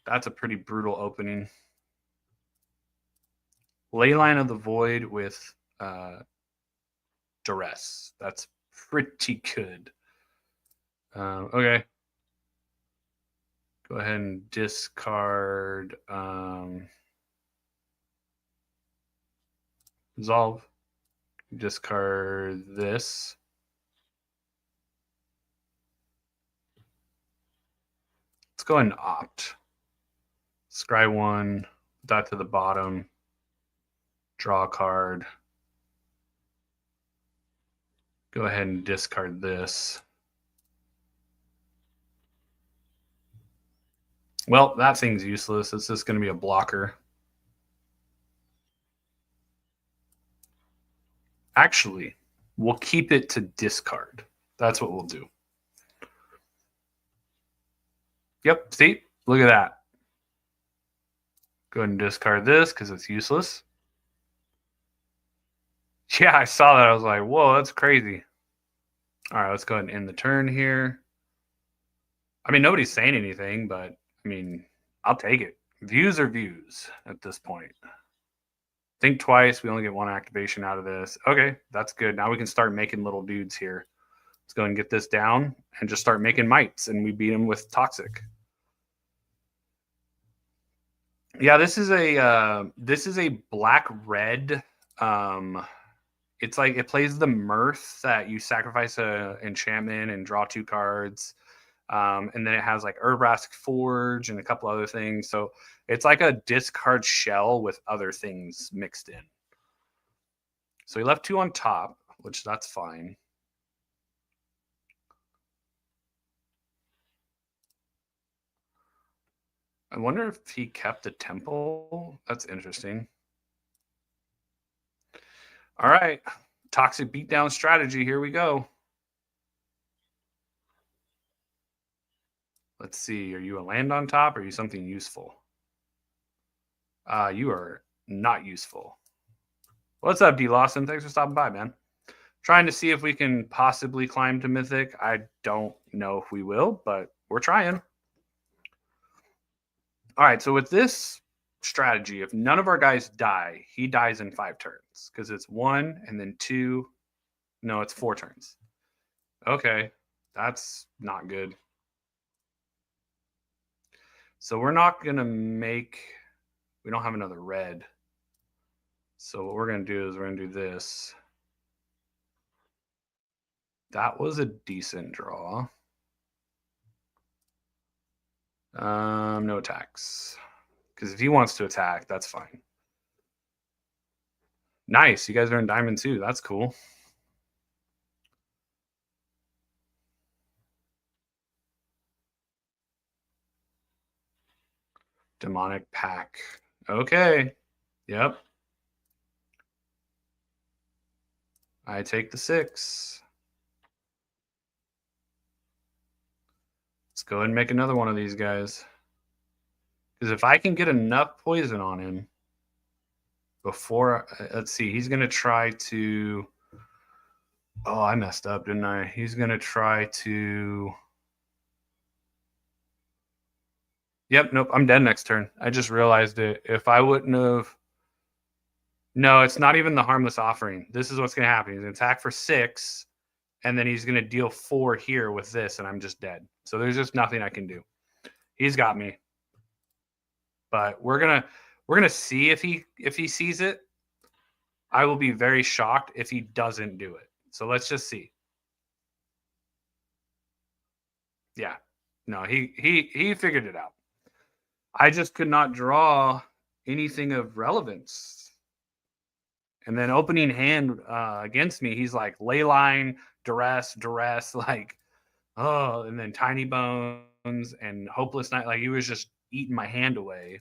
That's a pretty brutal opening. Leyline of the Void with Duress. That's pretty good. Okay. Go ahead and discard Resolve. Discard this. Let's go ahead and opt. Scry 1, put that to the bottom. Draw a card. Go ahead and discard this. Well, that thing's useless. It's just going to be a blocker. Actually, we'll keep it to discard. That's what we'll do. Yep, see? Look at that. Go ahead and discard this because it's useless. Yeah, I saw that. I was like, whoa, that's crazy. All right, let's go ahead and end the turn here. I mean, nobody's saying anything, but, I mean, I'll take it. Views are views at this point. Think twice. We only get 1 activation out of this. Okay, that's good. Now we can start making little dudes here. Let's go ahead and get this down and just start making mites, and we beat them with Toxic. Yeah, this is a black-red. It's like it plays the Mirth that you sacrifice a enchantment and draw 2 cards. And then it has like Urbrask Forge and a couple other things. So it's like a discard shell with other things mixed in. So he left 2 on top, which that's fine. I wonder if he kept the temple. That's interesting. All right. Toxic beatdown strategy. Here we go. Let's see. Are you a land on top or are you something useful? You are not useful. What's up, D. Lawson? Thanks for stopping by, man. Trying to see if we can possibly climb to Mythic. I don't know if we will, but we're trying. All right, so with this strategy, if none of our guys die, he dies in 5 turns because it's 1 and then 2. No, it's 4 turns. Okay. That's not good. So we're not going to make... We don't have another red. So what we're going to do is we're going to do this. That was a decent draw. No attacks. Because if he wants to attack, that's fine. Nice. You guys are in diamond too. That's cool. Demonic pack. Okay. Yep. I take the 6. Let's go ahead and make another one of these guys. Because if I can get enough poison on him before... Let's see. He's going to try to... Oh, I messed up, didn't I? He's going to try to... Yep, nope, I'm dead next turn. I just realized it. If I wouldn't have... No, it's not even the harmless offering. This is what's going to happen. He's going to attack for 6, and then he's going to deal 4 here with this, and I'm just dead. So there's just nothing I can do. He's got me. But we're gonna see if he sees it. I will be very shocked if he doesn't do it. So let's just see. Yeah. No, he figured it out. I just could not draw anything of relevance. And then opening hand against me, he's like leyline, duress, like, oh, and then tiny bones and hopeless night. Like he was just eating my hand away,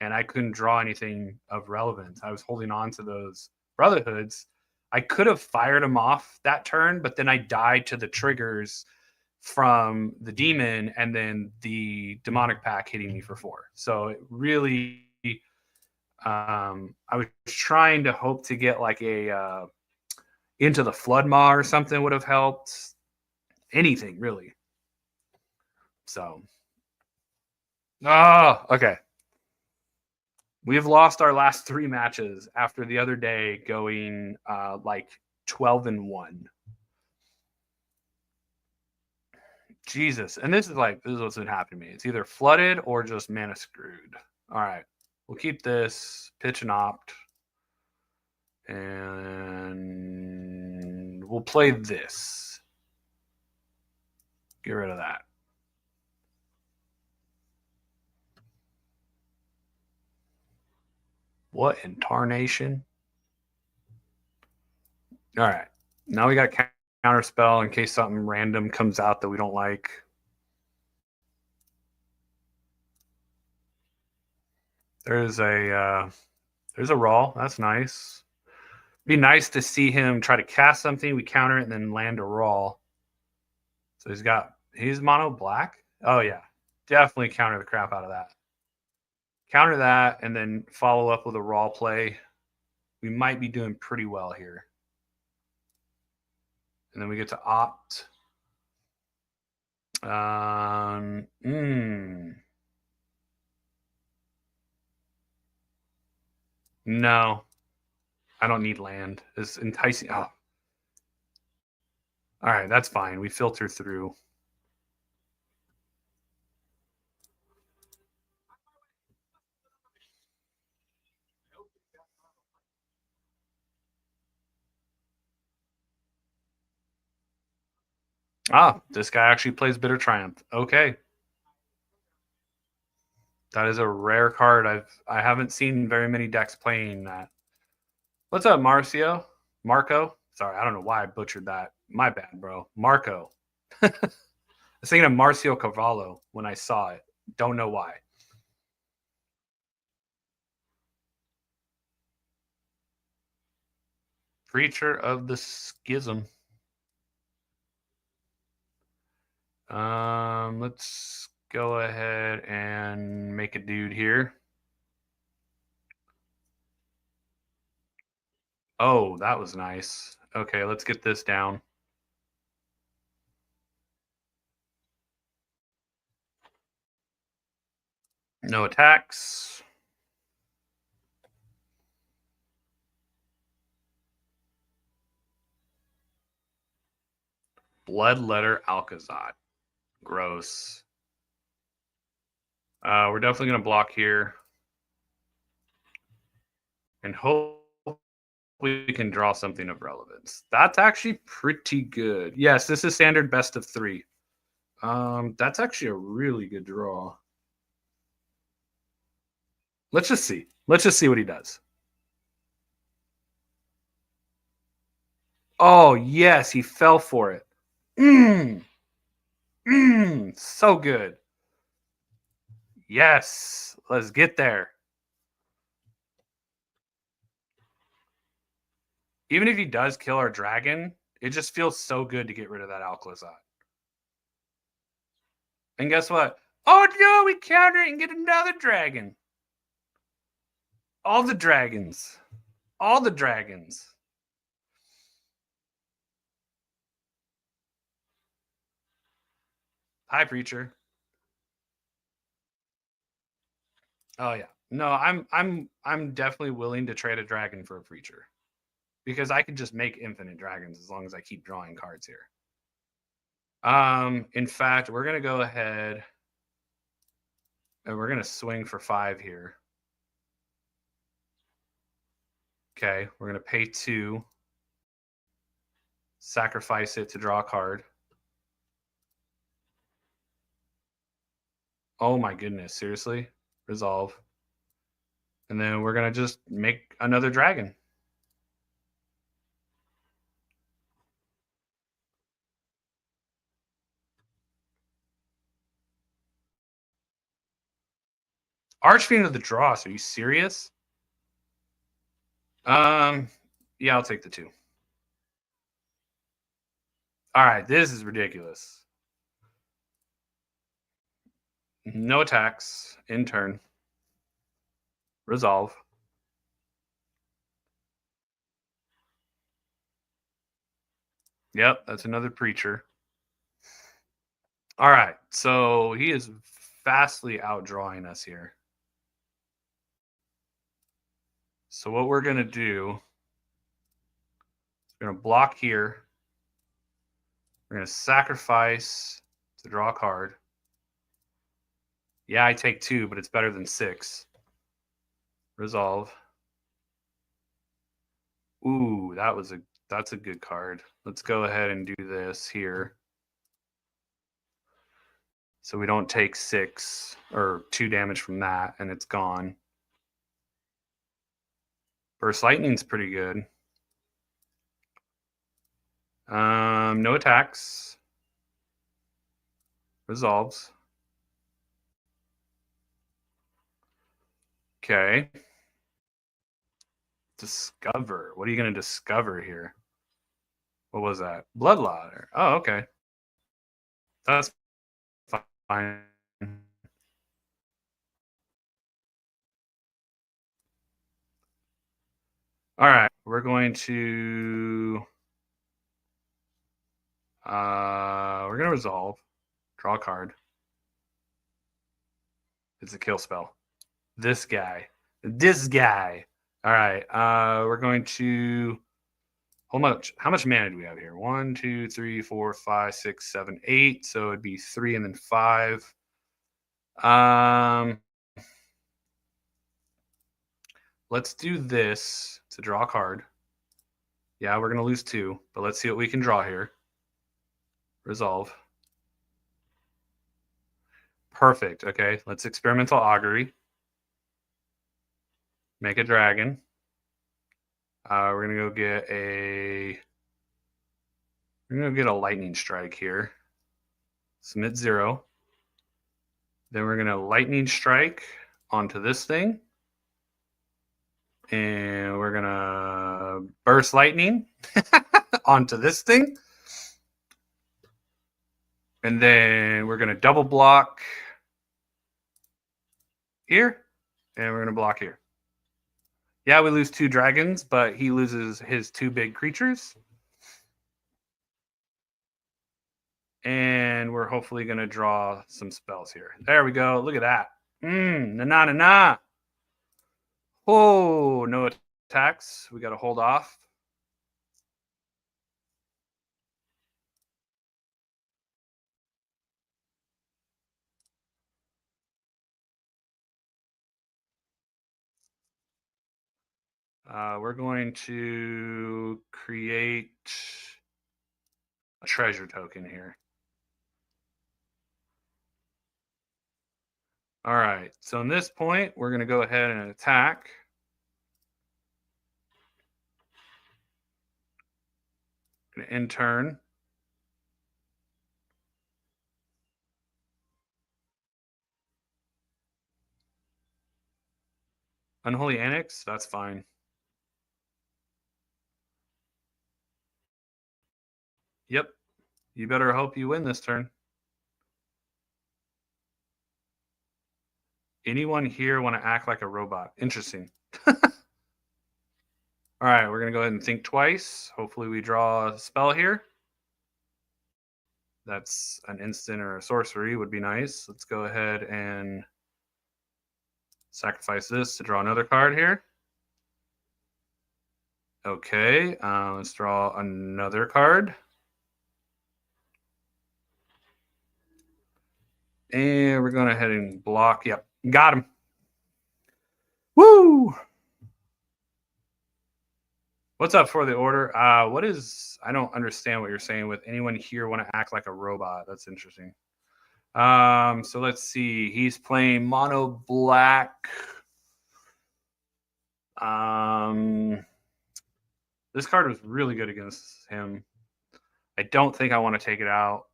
and I couldn't draw anything of relevance. I was holding on to those brotherhoods. I could have fired him off that turn, but then I died to the triggers from the demon and then the demonic pack hitting me for 4. So it really, I was trying to hope to get like a into the flood maw or something would have helped. Anything really. So, okay. We've lost our last 3 matches after the other day going like 12-1. Jesus. And this is what's been happening to me. It's either flooded or just mana screwed. All right. We'll keep this, pitch and opt. And we'll play this. Get rid of that. What in tarnation? All right. Now we got counter spell in case something random comes out that we don't like. There's a raw. That's nice. Be nice to see him try to cast something. We counter it and then land a raw. So he's mono black. Oh yeah, definitely counter the crap out of that. Counter that and then follow up with a raw play. We might be doing pretty well here. And then we get to opt. No, I don't need land. It's enticing. Oh. All right, that's fine. We filter through. This guy actually plays Bitter Triumph. Okay. That is a rare card. I haven't seen very many decks playing that. What's up, Marcio? Marco? Sorry, I don't know why I butchered that. My bad, bro. Marco. I was thinking of Marcio Cavallo when I saw it. Don't know why. Creature of the Schism. Let's go ahead and make a dude here. Oh, that was nice. Okay, let's get this down. No attacks. Bloodletter Alcazar. Gross. We're definitely going to block here. And hope we can draw something of relevance. That's actually pretty good. Yes, this is standard best of 3. That's actually a really good draw. Let's just see. Let's just see what he does. Oh, yes, he fell for it. So good. Yes, let's get there. Even if he does kill our dragon, it just feels so good to get rid of that Alcazar. And guess what? Oh no, we counter it and get another dragon. All the dragons. All the dragons. Hi, preacher. Oh yeah. No, I'm definitely willing to trade a dragon for a preacher. Because I can just make infinite dragons as long as I keep drawing cards here. In fact, we're gonna go ahead and we're gonna swing for 5 here. Okay, we're gonna pay 2. Sacrifice it to draw a card. Oh my goodness, seriously? Resolve. And then we're going to just make another dragon. Archfiend of the Dross, are you serious? Yeah, I'll take the 2. All right, this is ridiculous. No attacks in turn. Resolve. Yep, that's another preacher. All right, so he is vastly outdrawing us here. So what we're going to do, we're going to block here. We're going to sacrifice to draw a card. Yeah, I take 2, but it's better than 6. Resolve. Ooh, that's a good card. Let's go ahead and do this here. So we don't take 6 or 2 damage from that, and it's gone. Burst Lightning's pretty good. No attacks. Resolves. Okay. Discover. What are you going to discover here? What was that? Bloodletter. Oh, okay. That's fine. All right. We're going to resolve. Draw a card. It's a kill spell. This guy. All right. We're going to how much mana do we have here? 1, 2, 3, 4, 5, 6, 7, 8. So it'd be 3 and then 5. Let's do this to draw a card. Yeah, we're gonna lose 2, but let's see what we can draw here. Resolve. Perfect. Okay, let's experimental augury. Make a dragon. We're gonna go get a lightning strike here. Submit 0. Then we're gonna lightning strike onto this thing. And we're gonna burst lightning onto this thing. And then we're gonna double block here. And we're gonna block here. Yeah, we lose 2 dragons, but he loses his 2 big creatures. And we're hopefully going to draw some spells here. There we go. Look at that. Na-na-na-na. Oh, no attacks. We got to hold off. We're going to create a treasure token here. All right, so in this point, we're going to go ahead and attack. In turn. Unholy Annex, that's fine. Yep. You better hope you win this turn. Anyone here want to act like a robot? Interesting. All right, we're going to go ahead and think twice. Hopefully we draw a spell here. That's an instant or a sorcery would be nice. Let's go ahead and sacrifice this to draw another card here. Okay, let's draw another card. And we're going ahead and block. Yep, got him. Woo! What's up for the order? What is, I don't understand what you're saying with anyone here want to act like a robot. That's interesting. So let's see. He's playing mono black. This card was really good against him. I don't think I want to take it out.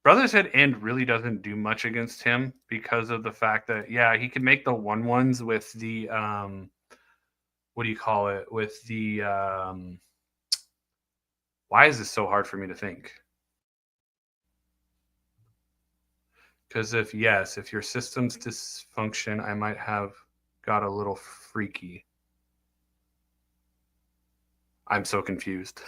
Brother's Head End really doesn't do much against him because of the fact that, yeah, he can make the 1/1s with the, what do you call it? With the, why is this so hard for me to think? Because if your system's dysfunction, I might have got a little freaky. I'm so confused.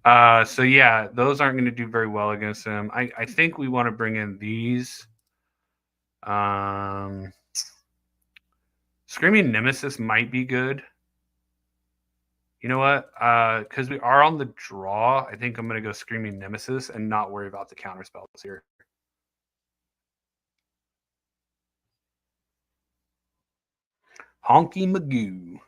So yeah, those aren't going to do very well against him. I think we want to bring in these. Screaming Nemesis might be good. You know what? Because we are on the draw, I think I'm going to go Screaming Nemesis and not worry about the counter spells here. Honky Magoo.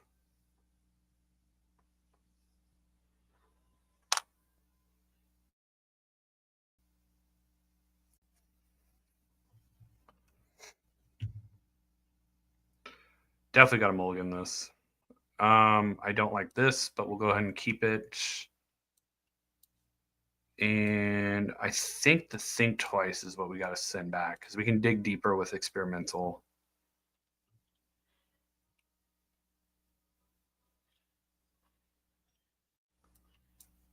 Definitely got to mulligan this. I don't like this, but we'll go ahead and keep it. And I think the think twice is what we got to send back because we can dig deeper with experimental.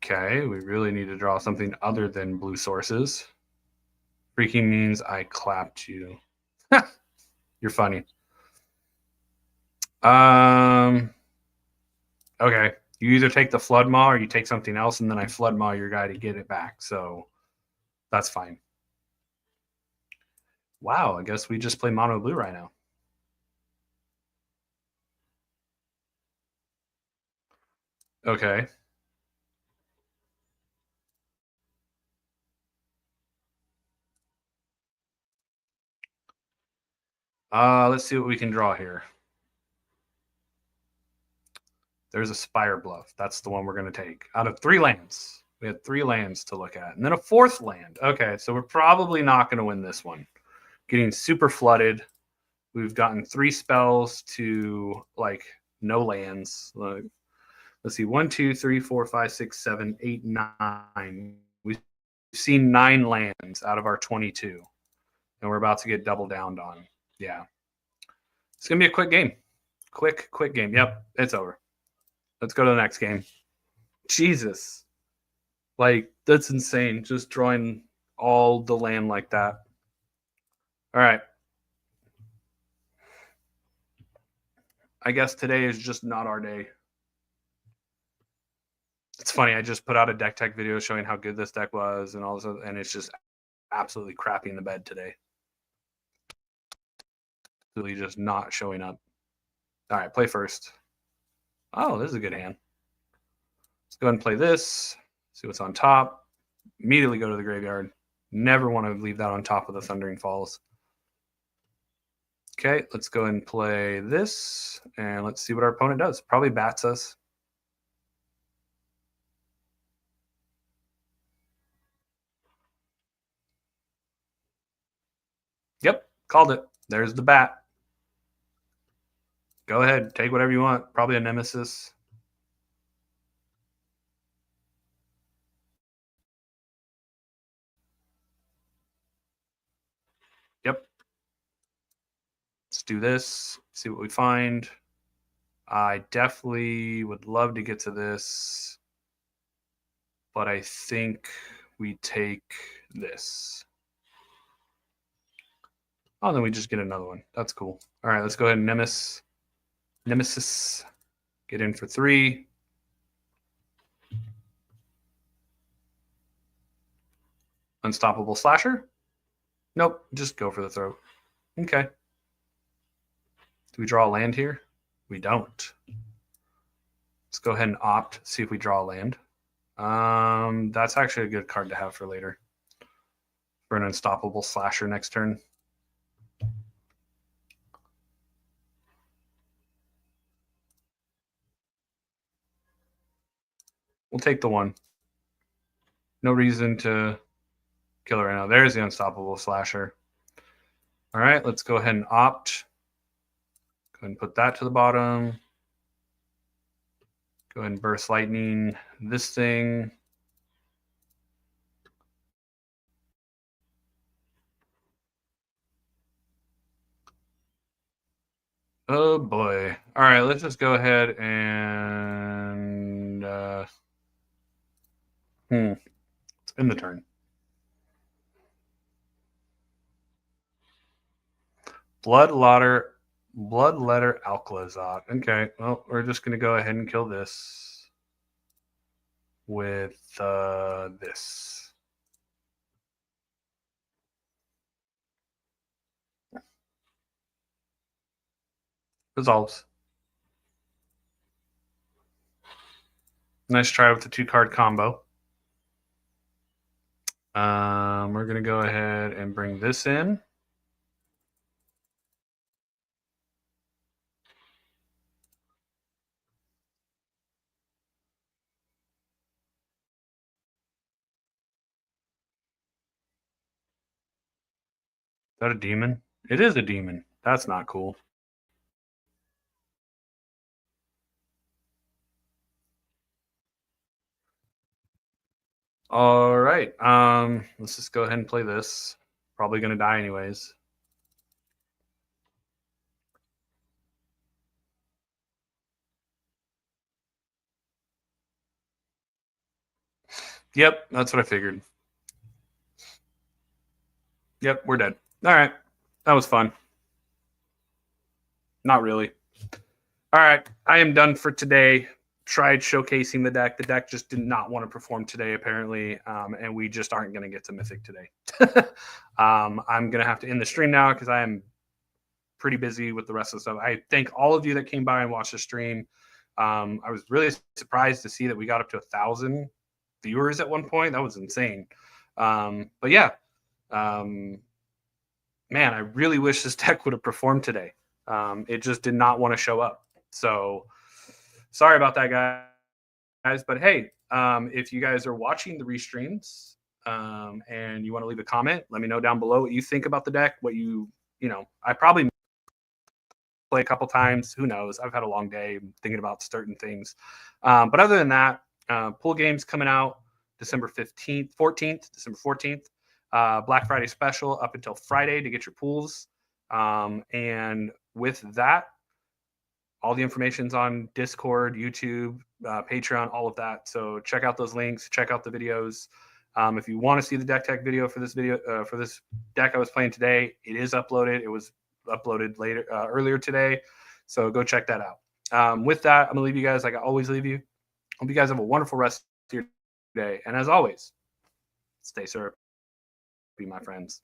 Okay, we really need to draw something other than blue sources. Freaking means I clapped you. You're funny. Okay. You either take the Flood Maw or you take something else, and then I Flood Maw your guy to get it back. So that's fine. Wow, I guess we just play mono blue right now. Okay. Let's see what we can draw here. There's a Spire Bluff. That's the one we're going to take. Out of 3 lands, we had 3 lands to look at. And then a 4th land. Okay, so we're probably not going to win this one. Getting super flooded. We've gotten 3 spells to, like, no lands. Like, let's see, 1, 2, 3, 4, 5, 6, 7, 8, 9. We've seen 9 lands out of our 22. And we're about to get double downed on. Yeah. It's going to be a quick game. Quick game. Yep, it's over. Let's go to the next game. Jesus. Like, that's insane. Just drawing all the land like that. All right. I guess today is just not our day. It's funny. I just put out a deck tech video showing how good this deck was and all this, and it's just absolutely crapping the bed today. Really just not showing up. All right, play first. Oh, this is a good hand. Let's go ahead and play this. See what's on top. Immediately go to the graveyard. Never want to leave that on top of the Thundering Falls. Okay, let's go and play this, and let's see what our opponent does. Probably bats us. Yep, called it. There's the bat. Go ahead, take whatever you want. Probably a nemesis. Yep. Let's do this. See what we find. I definitely would love to get to this, but I think we take this. Oh, then we just get another one. That's cool. All right, let's go ahead and Nemesis. Get in for 3. Unstoppable Slasher? Nope, just go for the throat. Okay. Do we draw a land here? We don't. Let's go ahead and opt, see if we draw a land. That's actually a good card to have for later. For an Unstoppable Slasher next turn. We'll take the 1. No reason to kill her right now. There's the Unstoppable Slasher. All right, let's go ahead and opt. Go ahead and put that to the bottom. Go ahead and Burst Lightning this thing. Oh boy. All right, let's just go ahead and it's in the turn. Bloodletter Alclazot. Okay, well, we're just gonna go ahead and kill this with this. Resolves. Nice try with the 2-card combo. We're gonna go ahead and bring this in. Is that a demon? It is a demon. That's not cool. All right. Let's just go ahead and play this. Probably gonna die anyways. Yep, that's what I figured. Yep, we're dead. All right. That was fun. Not really. All right. I am done for today. Tried showcasing the deck. The deck just did not want to perform today, apparently. And we just aren't going to get to Mythic today. I'm going to have to end the stream now because I am pretty busy with the rest of the stuff. I thank all of you that came by and watched the stream. I was really surprised to see that we got up to 1,000 viewers at one point. That was insane. But yeah, man, I really wish this deck would have performed today. It just did not want to show up. So sorry about that, guys. But hey, if you guys are watching the restreams and you want to leave a comment, let me know down below what you think about the deck. What you know, I probably play a couple times. Who knows? I've had a long day thinking about certain things. But other than that, pool games coming out December 14th. Black Friday special up until Friday to get your pools. And with that, all the information's on Discord, YouTube, Patreon, all of that. So check out those links, check out the videos. If you want to see the deck tech video for this deck I was playing today, it is uploaded. It was uploaded earlier today. So go check that out. With that, I'm gonna leave you guys like I always leave you. Hope you guys have a wonderful rest of your day. And as always, stay syrupy, my friends.